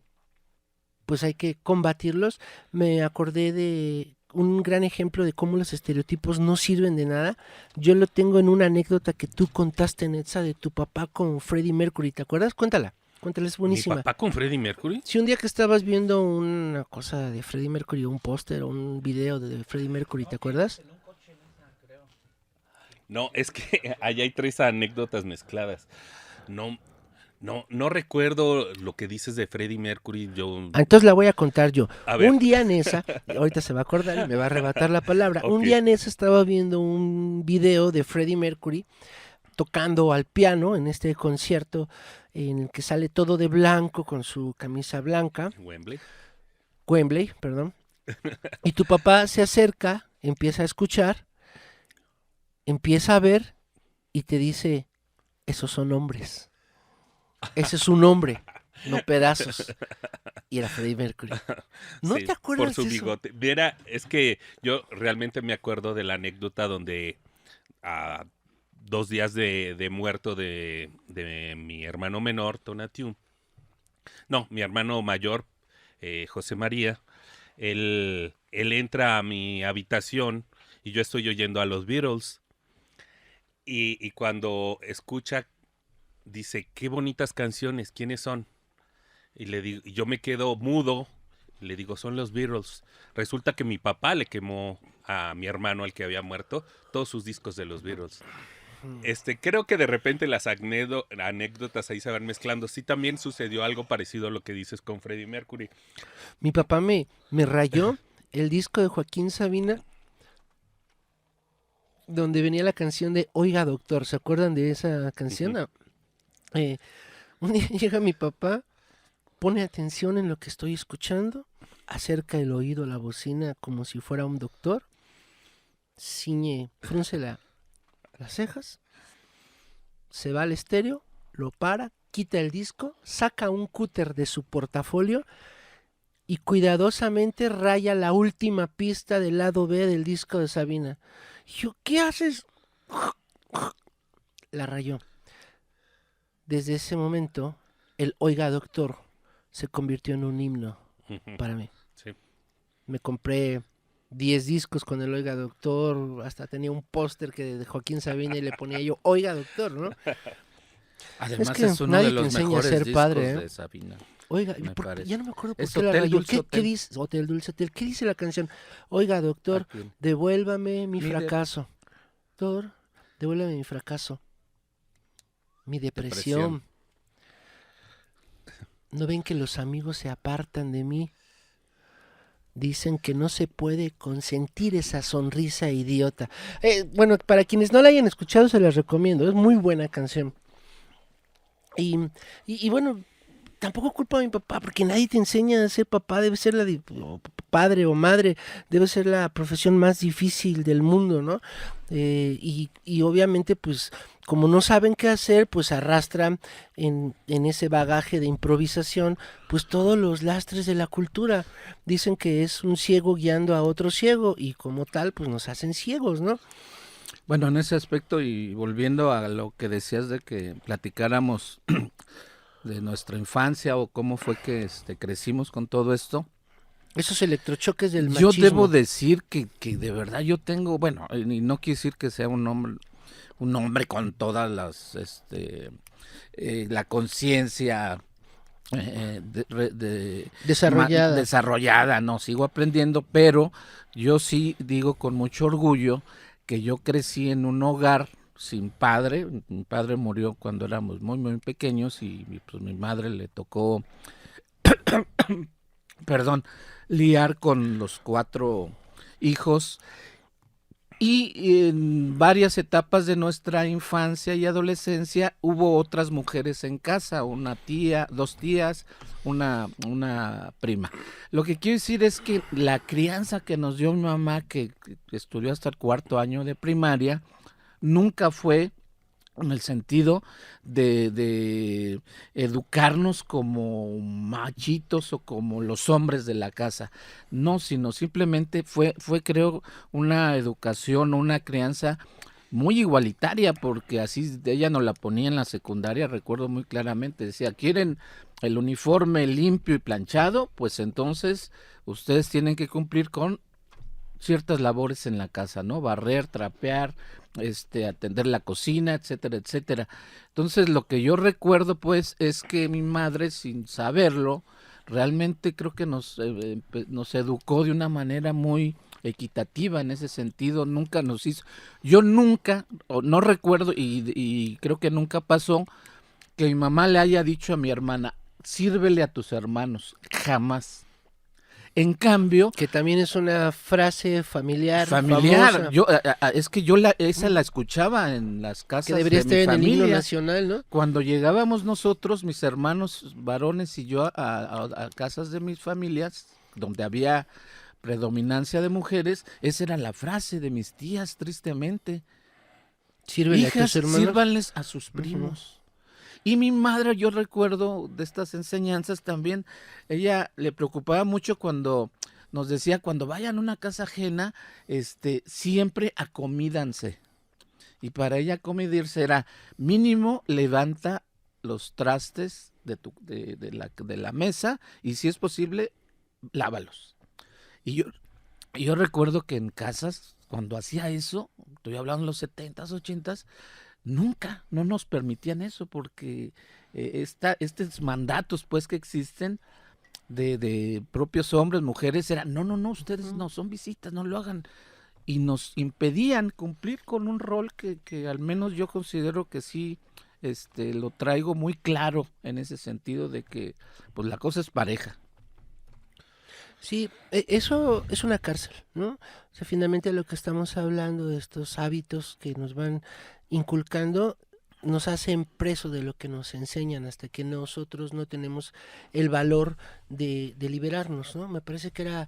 pues hay que combatirlos. Me acordé de un gran ejemplo de cómo los estereotipos no sirven de nada. Yo lo tengo en una anécdota que tú contaste, Netza, de tu papá con Freddie Mercury. ¿Te acuerdas? Cuéntala, es ¿Mi buenísima. papá con Freddie Mercury? Si un día que estabas viendo una cosa de Freddie Mercury, un póster o un video de Freddie Mercury, ¿te acuerdas? No, es que allá hay 3 anécdotas mezcladas. No recuerdo lo que dices de Freddie Mercury. Entonces la voy a contar yo. A ver. Un día Nessa, ahorita se va a acordar y me va a arrebatar la palabra. Un Ok. día Nessa estaba viendo un video de Freddie Mercury tocando al piano en este concierto en el que sale todo de blanco con su camisa blanca, Wembley, perdón. Y tu papá se acerca, empieza a escuchar, empieza a ver y te dice, esos son hombres. Ese es un hombre, no pedazos. Y era Freddie Mercury. ¿No Sí, te acuerdas por su de eso? bigote. Mira, es que yo realmente me acuerdo de la anécdota donde a 2 días de muerto de mi hermano menor, Tonatiuh. No, mi hermano mayor, José María. Él entra a mi habitación y yo estoy oyendo a los Beatles. Y cuando escucha, dice, qué bonitas canciones, ¿quiénes son? Y le digo, y yo me quedo mudo. Le digo, son los Beatles. Resulta que mi papá le quemó a mi hermano, al que había muerto, todos sus discos de los Beatles. Creo que de repente las anécdotas ahí se van mezclando. Sí, también sucedió algo parecido a lo que dices con Freddie Mercury. Mi papá me rayó el disco de Joaquín Sabina, donde venía la canción de Oiga Doctor. ¿Se acuerdan de esa canción? Ujú. Un día llega mi papá, pone atención en lo que estoy escuchando, acerca el oído a la bocina como si fuera un doctor, frunce las cejas, se va al estéreo, lo para, quita el disco, saca un cúter de su portafolio y cuidadosamente raya la última pista del lado B del disco de Sabina. Y yo, ¿qué haces? La rayó. Desde ese momento, el Oiga Doctor se convirtió en un himno para mí. Sí. Me compré 10 discos con el Oiga Doctor, hasta tenía un póster de Joaquín Sabina y le ponía yo Oiga Doctor, ¿no? Además que es uno nadie de te los enseña a mejores ser discos padre, ¿eh? de Sabina. Oiga, Me parece. ya no me acuerdo por Es qué la Hotel rayó. Dulce ¿Qué Hotel. dice? Hotel Dulce Hotel. ¿Qué dice la canción? Oiga, doctor, ¿A quién? devuélvame mi Mi fracaso. Doctor, devuélvame mi fracaso. Mi depresión. ¿No ven que los amigos se apartan de mí? Dicen que no se puede consentir esa sonrisa idiota. Bueno, para quienes no la hayan escuchado, se las recomiendo. Es muy buena canción. Y bueno, tampoco culpo a mi papá, porque nadie te enseña a ser papá, debe ser o padre o madre, debe ser la profesión más difícil del mundo, ¿no? Y obviamente, pues, como no saben qué hacer, pues arrastran en ese bagaje de improvisación, pues todos los lastres de la cultura. Dicen que es un ciego guiando a otro ciego, y como tal, pues nos hacen ciegos, ¿no? Bueno, en ese aspecto, y volviendo a lo que decías de que platicáramos de nuestra infancia o cómo fue que crecimos con todo esto, Esos electrochoques del yo machismo. debo decir que de verdad yo tengo, bueno, y no quiere decir que sea un hombre con todas las, la conciencia desarrollada, no, sigo aprendiendo, pero yo sí digo con mucho orgullo que yo crecí en un hogar sin padre. Mi padre murió cuando éramos muy, muy pequeños y pues mi madre le tocó, perdón, liar con los 4 hijos. Y en varias etapas de nuestra infancia y adolescencia hubo otras mujeres en casa, una tía, 2 tías, una prima. Lo que quiero decir es que la crianza que nos dio mi mamá, que estudió hasta el 4º año de primaria, nunca fue en el sentido de educarnos como machitos o como los hombres de la casa, no, sino simplemente fue creo una educación, una crianza muy igualitaria, porque así ella nos la ponía en la secundaria, recuerdo muy claramente, decía, ¿quieren el uniforme limpio y planchado? Pues entonces ustedes tienen que cumplir con ciertas labores en la casa, ¿no? Barrer, trapear, atender la cocina, etcétera, etcétera. Entonces, lo que yo recuerdo, pues, es que mi madre, sin saberlo, realmente creo que nos educó de una manera muy equitativa en ese sentido. Nunca nos hizo, yo nunca, o no recuerdo, y creo que nunca pasó, que mi mamá le haya dicho a mi hermana, sírvele a tus hermanos, jamás. En cambio, que también es una frase familiar. Yo es que yo esa la escuchaba en las casas que debería de mi estar en el himno familia. nacional, ¿no? Cuando llegábamos nosotros, mis hermanos varones y yo a casas de mis familias, donde había predominancia de mujeres, esa era la frase de mis tías, tristemente. Sírvele Hijas, a tus hermanos. sírvanles a sus primos. Y mi madre, yo recuerdo de estas enseñanzas también, ella le preocupaba mucho cuando nos decía, cuando vayan a una casa ajena, siempre acomídanse. Y para ella acomidirse era mínimo levanta los trastes de la mesa y si es posible, lávalos. Y yo recuerdo que en casas, cuando hacía eso, estoy hablando de los 70s, 80s, nunca, no nos permitían eso porque estos mandatos pues que existen de propios hombres, mujeres, eran no, ustedes no, son visitas, no lo hagan. Y nos impedían cumplir con un rol que al menos yo considero que sí lo traigo muy claro en ese sentido de que pues la cosa es pareja. Sí, eso es una cárcel, ¿no? O sea, finalmente lo que estamos hablando de estos hábitos que nos van inculcando nos hacen preso de lo que nos enseñan hasta que nosotros no tenemos el valor de liberarnos, ¿no? Me parece que era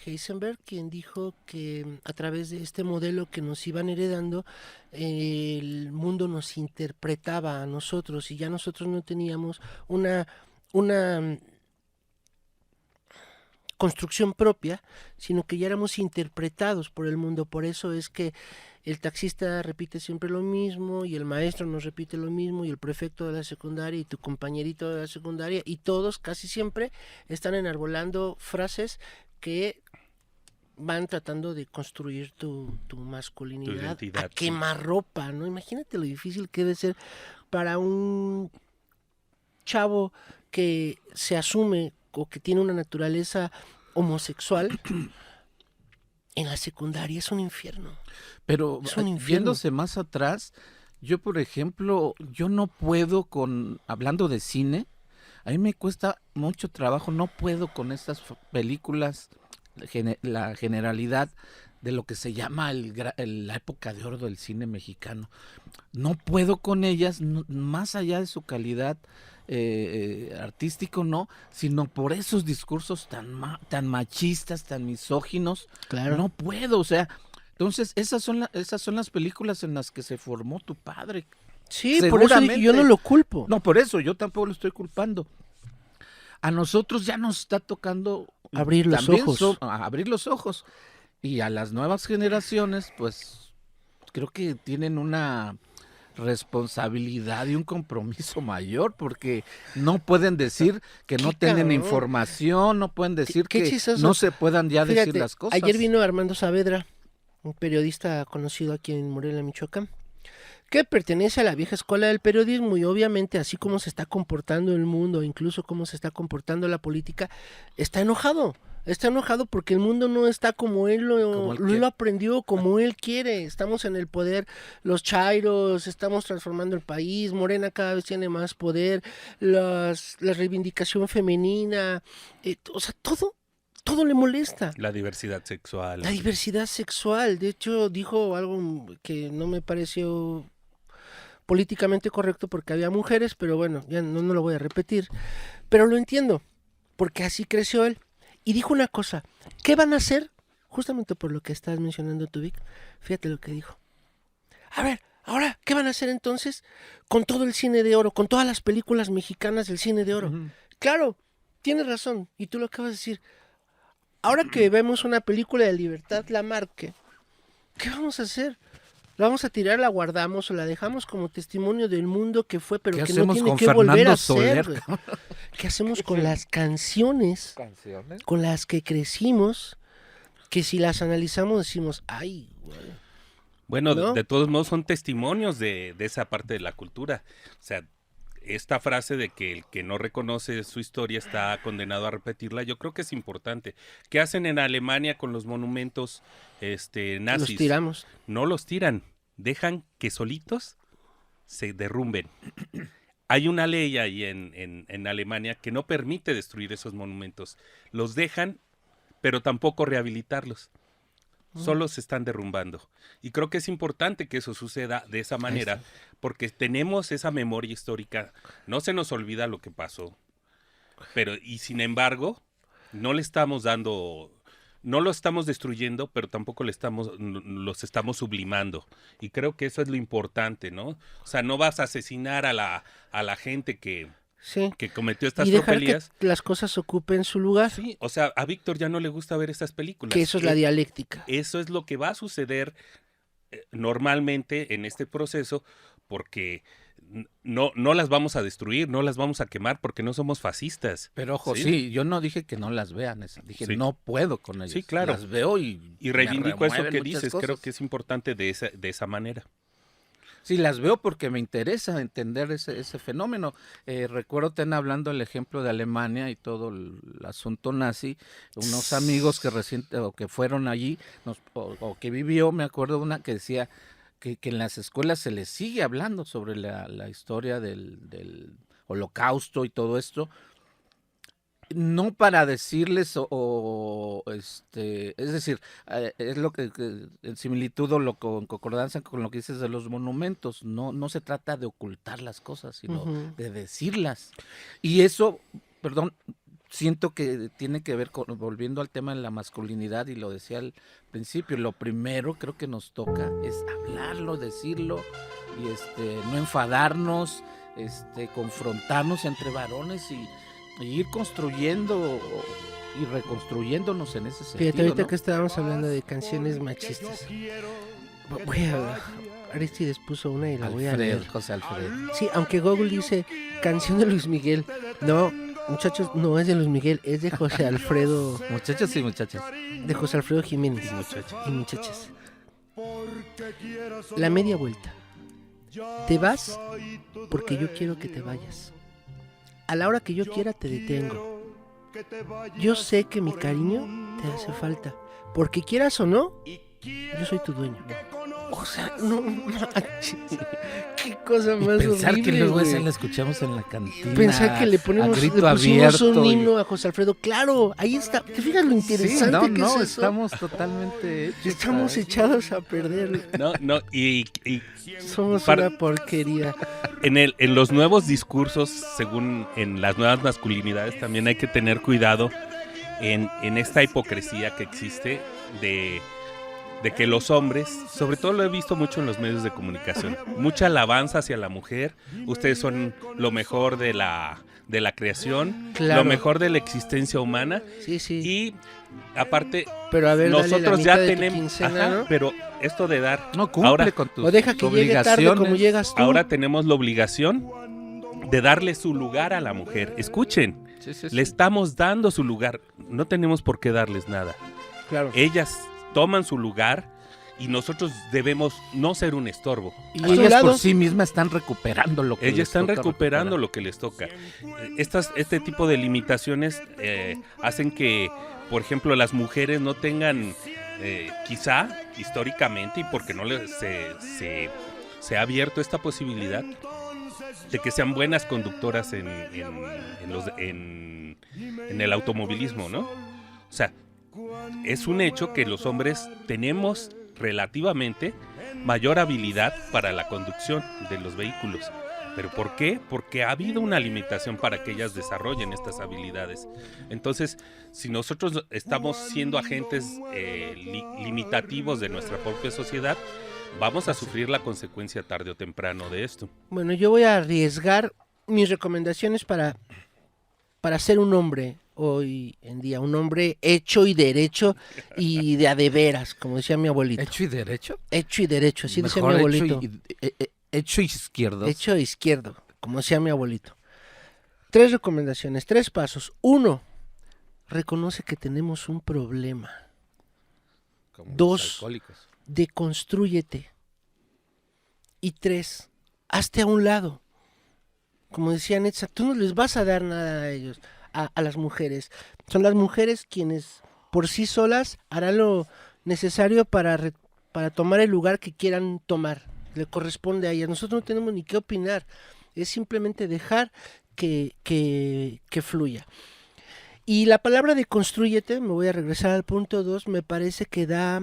Heisenberg quien dijo que a través de este modelo que nos iban heredando, el mundo nos interpretaba a nosotros y ya nosotros no teníamos una construcción propia, sino que ya éramos interpretados por el mundo. Por eso es que el taxista repite siempre lo mismo y el maestro nos repite lo mismo y el prefecto de la secundaria y tu compañerito de la secundaria y todos casi siempre están enarbolando frases que van tratando de construir tu masculinidad a quemarropa, ¿no? Imagínate lo difícil que debe ser para un chavo que se asume o que tiene una naturaleza homosexual. En la secundaria es un infierno. Pero es un infierno. Viéndose más atrás, yo por ejemplo, yo no puedo hablando de cine, a mí me cuesta mucho trabajo, no puedo con estas películas, la generalidad de lo que se llama la época de oro del cine mexicano. No puedo con ellas, más allá de su calidad artístico, no, sino por esos discursos tan machistas, tan misóginos. Claro. No puedo, o sea, entonces esas son las películas en las que se formó tu padre. Sí, por eso yo no lo culpo. No, por eso, yo tampoco lo estoy culpando. A nosotros ya nos está tocando abrir los ojos. Abrir los ojos. Y a las nuevas generaciones, pues, creo que tienen una responsabilidad y un compromiso mayor, porque no pueden decir que no tienen información, no pueden decir que no se puedan ya decir las cosas. Ayer vino Armando Saavedra, un periodista conocido aquí en Morelia, Michoacán, que pertenece a la vieja escuela del periodismo, y obviamente así como se está comportando el mundo, incluso cómo se está comportando la política, está enojado porque el mundo no está como él lo aprendió, como él quiere. Estamos en el poder, los chairos, estamos transformando el país, Morena cada vez tiene más poder, la reivindicación femenina, o sea, todo le molesta. La diversidad sexual. La diversidad sexual. De hecho, dijo algo que no me pareció políticamente correcto porque había mujeres, pero bueno, ya no lo voy a repetir. Pero lo entiendo, porque así creció él. Y dijo una cosa, ¿qué van a hacer? Justamente por lo que estás mencionando tú, Vic. Fíjate lo que dijo. A ver, ahora, ¿qué van a hacer entonces con todo el cine de oro, con todas las películas mexicanas del cine de oro? Uh-huh. Claro, tienes razón, y tú lo acabas de decir. Ahora que vemos una película de Libertad Lamarque, ¿qué vamos a hacer? ¿La vamos a tirar, la guardamos o la dejamos como testimonio del mundo que fue, pero que no tiene que volver a ser? ¿Qué hacemos con las canciones con las que crecimos, que si las analizamos decimos, ay, güey? Bueno, ¿no? de todos modos son testimonios de esa parte de la cultura. O sea, esta frase de que el que no reconoce su historia está condenado a repetirla, yo creo que es importante. ¿Qué hacen en Alemania con los monumentos nazis? Los tiramos. No los tiran, dejan que solitos se derrumben. Hay una ley ahí en Alemania que no permite destruir esos monumentos. Los dejan, pero tampoco rehabilitarlos. Solo se están derrumbando. Y creo que es importante que eso suceda de esa manera, porque tenemos esa memoria histórica. No se nos olvida lo que pasó. Y sin embargo, no le estamos dando, no lo estamos destruyendo, pero tampoco los estamos sublimando. Y creo que eso es lo importante, ¿no? O sea, no vas a asesinar a la gente que cometió estas tropelías. Y dejar que las cosas ocupen su lugar. Sí, o sea, a Víctor ya no le gusta ver estas películas. Que eso es la dialéctica. Eso es lo que va a suceder normalmente en este proceso, porque no las vamos a destruir, no las vamos a quemar, porque no somos fascistas. Pero ojo, sí, yo no dije que no las vean, dije no puedo con ellas. Sí, claro. Las veo y reivindico eso que dices, cosas. Creo que es importante de esa manera. Sí, las veo porque me interesa entender ese fenómeno. Recuerdo hablando el ejemplo de Alemania y todo el asunto nazi, unos amigos que fueron allí, o que vivió, me acuerdo una que decía que en las escuelas se les sigue hablando sobre la historia del Holocausto y todo esto, no para decirles es decir, es lo que en similitud o en concordancia con lo que dices de los monumentos, no se trata de ocultar las cosas, sino de decirlas. Y eso, siento que tiene que ver con, volviendo al tema de la masculinidad, y lo decía al principio, lo primero creo que nos toca es hablarlo, decirlo, y no enfadarnos, confrontarnos entre varones y ir construyendo y reconstruyéndonos en ese sentido. Fíjate, ahorita ¿no? que estábamos hablando de canciones machistas, Aristides puso una y la voy a leer. José Alfredo. Sí, aunque Google dice canción de Luis Miguel, no, muchachos, no es de Luis Miguel, es de José Alfredo. Muchachos y muchachas. De José Alfredo Jiménez. Y muchachas. La media vuelta. Te vas porque yo quiero que te vayas. A la hora que yo quiera te detengo. Yo sé que mi cariño te hace falta, porque quieras o no, yo soy tu dueño. O sea, no manches. Qué cosa más Pensar horrible, que luego güey. esa la escuchamos en la cantina. Pensar que le a pusimos grito abierto. un himno a José Alfredo. Claro, ahí está. ¿Te fijas lo interesante que es eso? Estamos totalmente hechos. Estamos echados a perder. No, y Somos Para- una porquería. en los nuevos discursos, según en las nuevas masculinidades, también hay que tener cuidado en esta hipocresía que existe de que los hombres, sobre todo lo he visto mucho en los medios de comunicación, mucha alabanza hacia la mujer, ustedes son lo mejor de la creación, Claro. lo mejor de la existencia humana, Sí, sí. y aparte Pero a ver, dale la nosotros mitad ya de tu tenemos, quincena, ajá, ¿no? pero esto de dar, No cumple ahora, con tus O deja que llegue tarde obligaciones. como llegas tú. ahora tenemos la obligación de darle su lugar a la mujer. Escuchen, Sí, sí, le sí. estamos dando su lugar, no tenemos por qué darles nada. Claro. Ellas toman su lugar y nosotros debemos no ser un estorbo. Y a tu ellas lado. por sí mismas están recuperando lo que Ellas les están toca recuperando recuperar. lo que les toca. Este tipo de limitaciones hacen que, por ejemplo, las mujeres no tengan, quizá históricamente, y porque no se ha abierto esta posibilidad, de que sean buenas conductoras en el automovilismo, ¿no? O sea, es un hecho que los hombres tenemos relativamente mayor habilidad para la conducción de los vehículos. ¿Pero por qué? Porque ha habido una limitación para que ellas desarrollen estas habilidades. Entonces, si nosotros estamos siendo agentes limitativos de nuestra propia sociedad, vamos a sufrir la consecuencia tarde o temprano de esto. Bueno, yo voy a arriesgar mis recomendaciones para ser un hombre hoy en día, un hombre hecho y derecho y de a de veras, como decía mi abuelito. ¿Hecho y derecho? Hecho y derecho, así decía mi Mejor abuelito. Hecho izquierdo. Hecho izquierdo, como decía mi abuelito. 3 recomendaciones, 3 pasos. 1, reconoce que tenemos un problema. Como los 2, alcohólicos. deconstrúyete. Y 3, hazte a un lado. Como decía Netza, tú no les vas a dar nada a ellos, a las mujeres. Son las mujeres quienes por sí solas harán lo necesario para tomar el lugar que quieran tomar. Le corresponde a ellas. Nosotros no tenemos ni qué opinar. Es simplemente dejar que fluya. Y la palabra de constrúyete, me voy a regresar al punto 2, me parece que da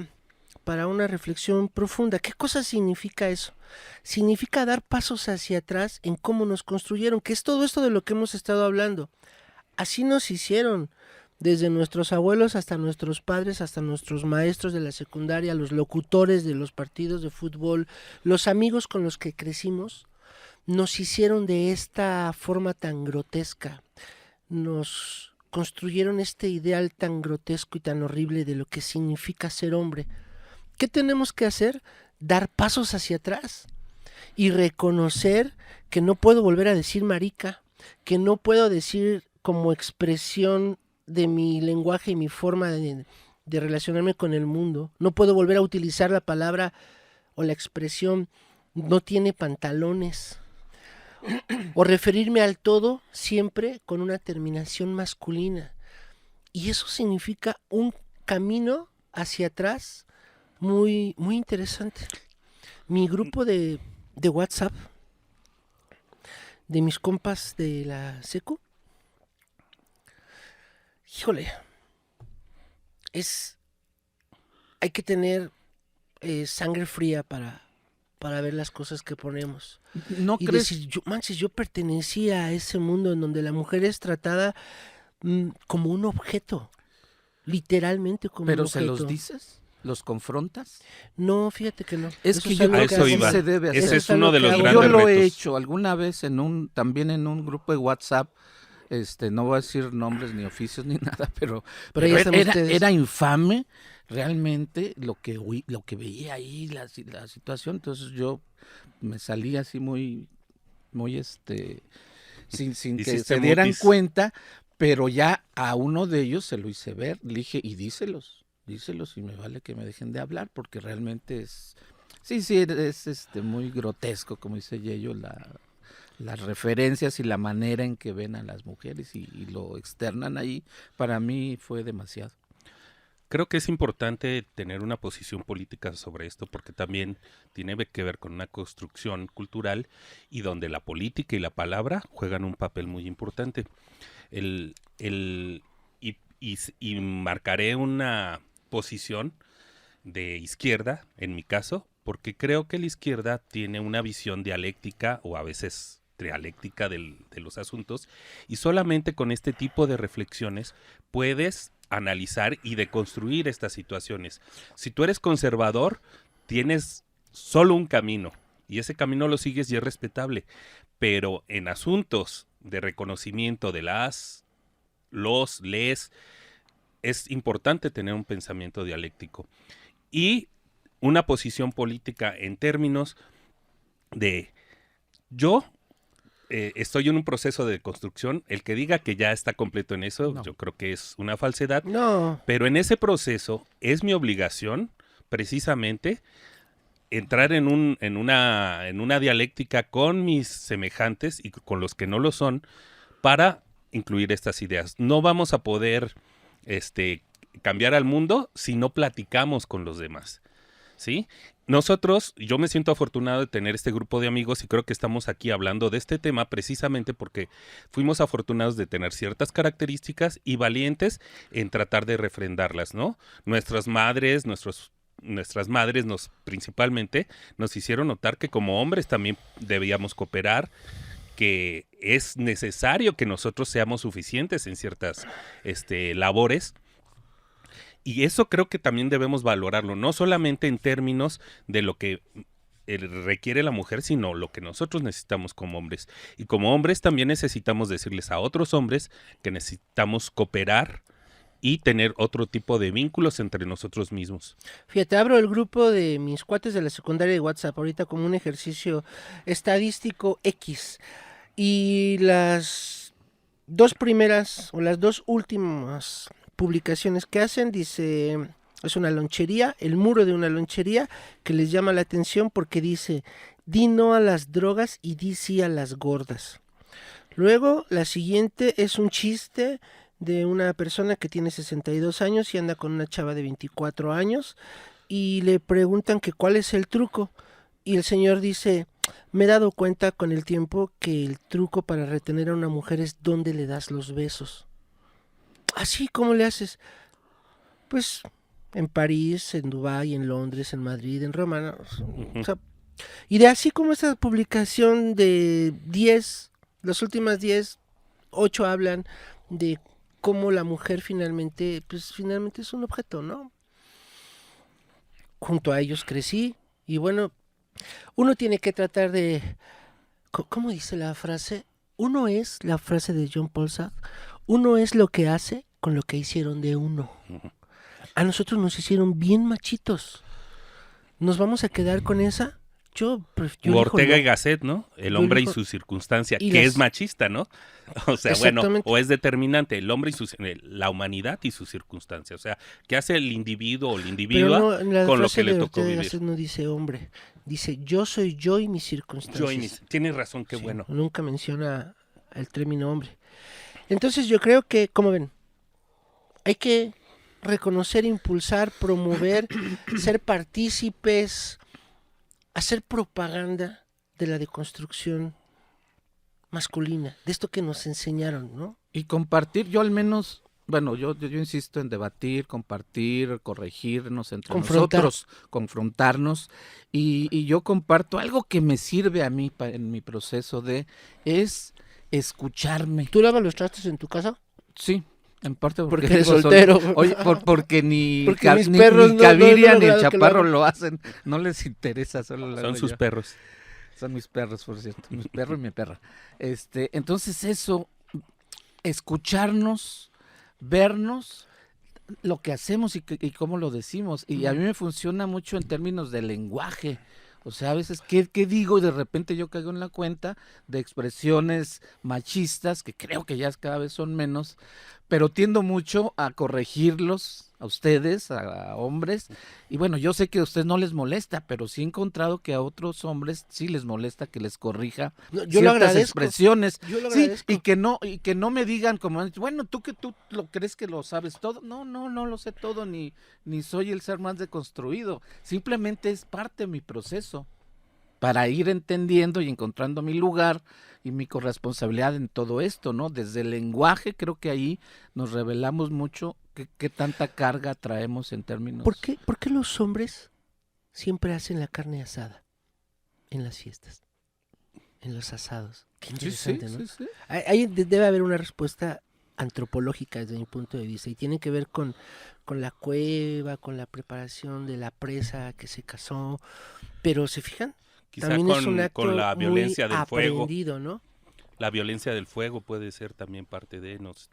para una reflexión profunda. ¿Qué cosa significa eso? Significa dar pasos hacia atrás en cómo nos construyeron, que es todo esto de lo que hemos estado hablando. Así nos hicieron, desde nuestros abuelos hasta nuestros padres, hasta nuestros maestros de la secundaria, los locutores de los partidos de fútbol, los amigos con los que crecimos, nos hicieron de esta forma tan grotesca. Nos construyeron este ideal tan grotesco y tan horrible de lo que significa ser hombre. ¿Qué tenemos que hacer? Dar pasos hacia atrás y reconocer que no puedo volver a decir marica, que no puedo decir como expresión de mi lenguaje y mi forma de relacionarme con el mundo. No puedo volver a utilizar la palabra o la expresión no tiene pantalones. O referirme al todo siempre con una terminación masculina. Y eso significa un camino hacia atrás muy, muy interesante. Mi grupo de WhatsApp de mis compas de la secu, híjole, hay que tener sangre fría para ver las cosas que ponemos. ¿No Y crees? decir, yo pertenecía a ese mundo en donde la mujer es tratada como un objeto, literalmente como ¿Pero un se objeto. los dices? ¿Los confrontas? No, fíjate que no. Es Eso que yo algo creo a que eso así iba. se debe hacer. Ese es Eso es uno lo de que los hago. Yo grandes lo he retos. hecho alguna vez también en un grupo de WhatsApp. No voy a decir nombres ni oficios ni nada, pero ahí están era, ustedes. era infame realmente lo que veía ahí, la situación. Entonces yo me salí así muy sin que Hiciste se dieran mutis. cuenta, pero ya a uno de ellos se lo hice ver, le dije, y díselos y me vale que me dejen de hablar, porque realmente es muy grotesco, como dice Yello, las referencias y la manera en que ven a las mujeres y lo externan ahí, para mí fue demasiado. Creo que es importante tener una posición política sobre esto porque también tiene que ver con una construcción cultural y donde la política y la palabra juegan un papel muy importante. El, el, y marcaré una posición de izquierda, en mi caso, porque creo que la izquierda tiene una visión dialéctica o a veces trialéctica de los asuntos y solamente con este tipo de reflexiones puedes analizar y deconstruir estas situaciones. Si tú eres conservador, tienes solo un camino y ese camino lo sigues y es respetable, pero en asuntos de reconocimiento de les, es importante tener un pensamiento dialéctico y una posición política en términos de yo estoy en un proceso de construcción. El que diga que ya está completo en eso, No. yo creo que es una falsedad. No, Pero en ese proceso es mi obligación, precisamente, entrar en una dialéctica con mis semejantes y con los que no lo son para incluir estas ideas. No vamos a poder cambiar al mundo si no platicamos con los demás, ¿sí? Yo me siento afortunado de tener este grupo de amigos y creo que estamos aquí hablando de este tema precisamente porque fuimos afortunados de tener ciertas características y valientes en tratar de refrendarlas, ¿no? Nuestras madres principalmente nos hicieron notar que como hombres también debíamos cooperar, que es necesario que nosotros seamos suficientes en ciertas labores. Y eso creo que también debemos valorarlo, no solamente en términos de lo que requiere la mujer, sino lo que nosotros necesitamos como hombres. Y como hombres también necesitamos decirles a otros hombres que necesitamos cooperar y tener otro tipo de vínculos entre nosotros mismos. fíjate, abro el grupo de mis cuates de la secundaria de WhatsApp ahorita como un ejercicio estadístico X. Y las dos primeras o las dos últimas publicaciones que hacen, dice, es una lonchería, el muro de una lonchería que les llama la atención porque dice, di no a las drogas y di sí a las gordas. Luego, la siguiente es un chiste de una persona que tiene 62 años y anda con una chava de 24 años y le preguntan que cuál es el truco y el señor dice, me he dado cuenta con el tiempo que el truco para retener a una mujer es dónde le das los besos. ¿Así? ¿Cómo le haces? Pues en París, en Dubái, en Londres, en Madrid, en Roma. ¿No? O sea, y de así como esta publicación de 10, las últimas 10, 8 hablan de cómo la mujer finalmente es un objeto, ¿no? Junto a ellos crecí y bueno, uno tiene que tratar de, ¿cómo dice la frase? Uno es, la frase de John Paul Sartre, uno es lo que hace con lo que hicieron de uno. A nosotros nos hicieron bien machitos. ¿Nos vamos a quedar con esa? Yo Ortega no. y Gasset, ¿no? El Yo hombre y elijo- su circunstancia, y que las- es machista, ¿no? O sea, bueno, Exactamente. o es determinante, el hombre y la humanidad y su circunstancia. O sea, ¿qué hace el individuo o la Pero individua no, en la con lo frase que le de tocó Ortega y vivir? Gasset no dice hombre, dice yo soy yo y mis circunstancias. Tienes razón, qué Sí, bueno. nunca menciona el término hombre. Entonces yo creo que, como ven, hay que reconocer, impulsar, promover, ser partícipes, hacer propaganda de la deconstrucción masculina, de esto que nos enseñaron, ¿no? Y compartir, yo al menos, bueno, yo insisto en debatir, compartir, corregirnos entre Confrontar. nosotros, confrontarnos. Y yo comparto algo que me sirve a mí en mi proceso es escucharme. ¿Tú lavas los trastes en tu casa? Sí, en parte Porque eres soltero. Oye, porque ni, Porque mis ni perros no he Gaviria ni el logrado que lo Chaparro hagan. lo hacen. No les interesa, solo lo Son hago sus yo. perros. Son mis perros, por cierto. Mi perro y mi perra. Entonces eso, escucharnos, vernos, lo que hacemos y cómo lo decimos. Y a mí me funciona mucho en términos de lenguaje. O sea, a veces, ¿qué digo? Y de repente yo caigo en la cuenta de expresiones machistas, que creo que ya cada vez son menos, pero tiendo mucho a corregirlos a ustedes, a hombres, y bueno, yo sé que a ustedes no les molesta, pero sí he encontrado que a otros hombres sí les molesta que les corrija No, yo lo ciertas agradezco. expresiones. Yo lo Sí, agradezco. y que no me digan como, bueno, tú lo crees que lo sabes todo. No, no lo sé todo, ni soy el ser más deconstruido. Simplemente es parte de mi proceso para ir entendiendo y encontrando mi lugar y mi corresponsabilidad en todo esto, ¿no? Desde el lenguaje creo que ahí nos revelamos mucho qué tanta carga traemos en términos... ¿Por qué los hombres siempre hacen la carne asada en las fiestas? En los asados. Qué interesante, ¿no? Sí. Ahí debe haber una respuesta antropológica desde mi punto de vista y tiene que ver con la cueva, con la preparación de la presa que se casó, pero ¿se fijan? Quizá También es un acto con la violencia muy del fuego. aprendido, ¿no? La violencia del fuego puede ser también parte de nos.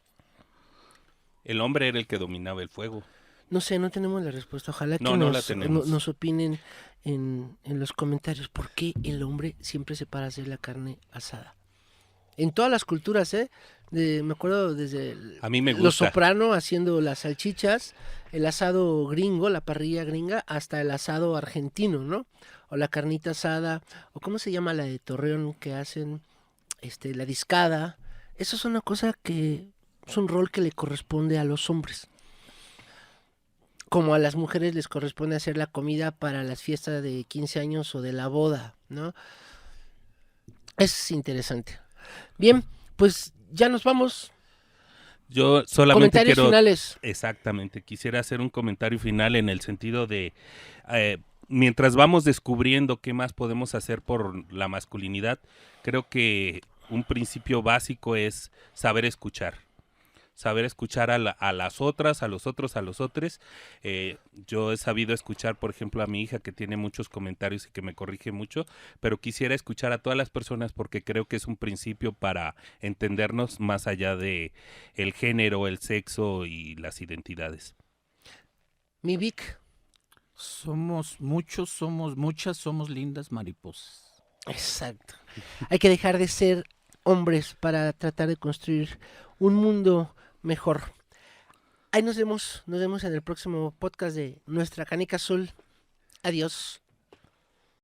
El hombre era el que dominaba el fuego. No sé, no tenemos la respuesta. Ojalá que No la tenemos. nos opinen en los comentarios por qué el hombre siempre se para a hacer la carne asada. En todas las culturas, ¿eh? Me acuerdo desde A mí me Los gusta. Soprano haciendo las salchichas, el asado gringo, la parrilla gringa, hasta el asado argentino, ¿no? O la carnita asada, o ¿cómo se llama la de Torreón que hacen? La discada. Eso es una cosa que es un rol que le corresponde a los hombres. Como a las mujeres les corresponde hacer la comida para las fiestas de 15 años o de la boda, ¿no? Es interesante. Bien, pues ya nos vamos. Yo solamente Comentarios quiero... finales. Exactamente, quisiera hacer un comentario final en el sentido de, mientras vamos descubriendo qué más podemos hacer por la masculinidad, creo que un principio básico es saber escuchar a las otras, a los otros, a los otros. Yo he sabido escuchar, por ejemplo, a mi hija que tiene muchos comentarios y que me corrige mucho, pero quisiera escuchar a todas las personas porque creo que es un principio para entendernos más allá de el género, el sexo y las identidades. Mi Vic. Somos muchos, somos muchas, somos lindas mariposas. Exacto. Hay que dejar de ser hombres para tratar de construir un mundo mejor. Ahí nos vemos en el próximo podcast de Nuestra Canica Azul. Adiós.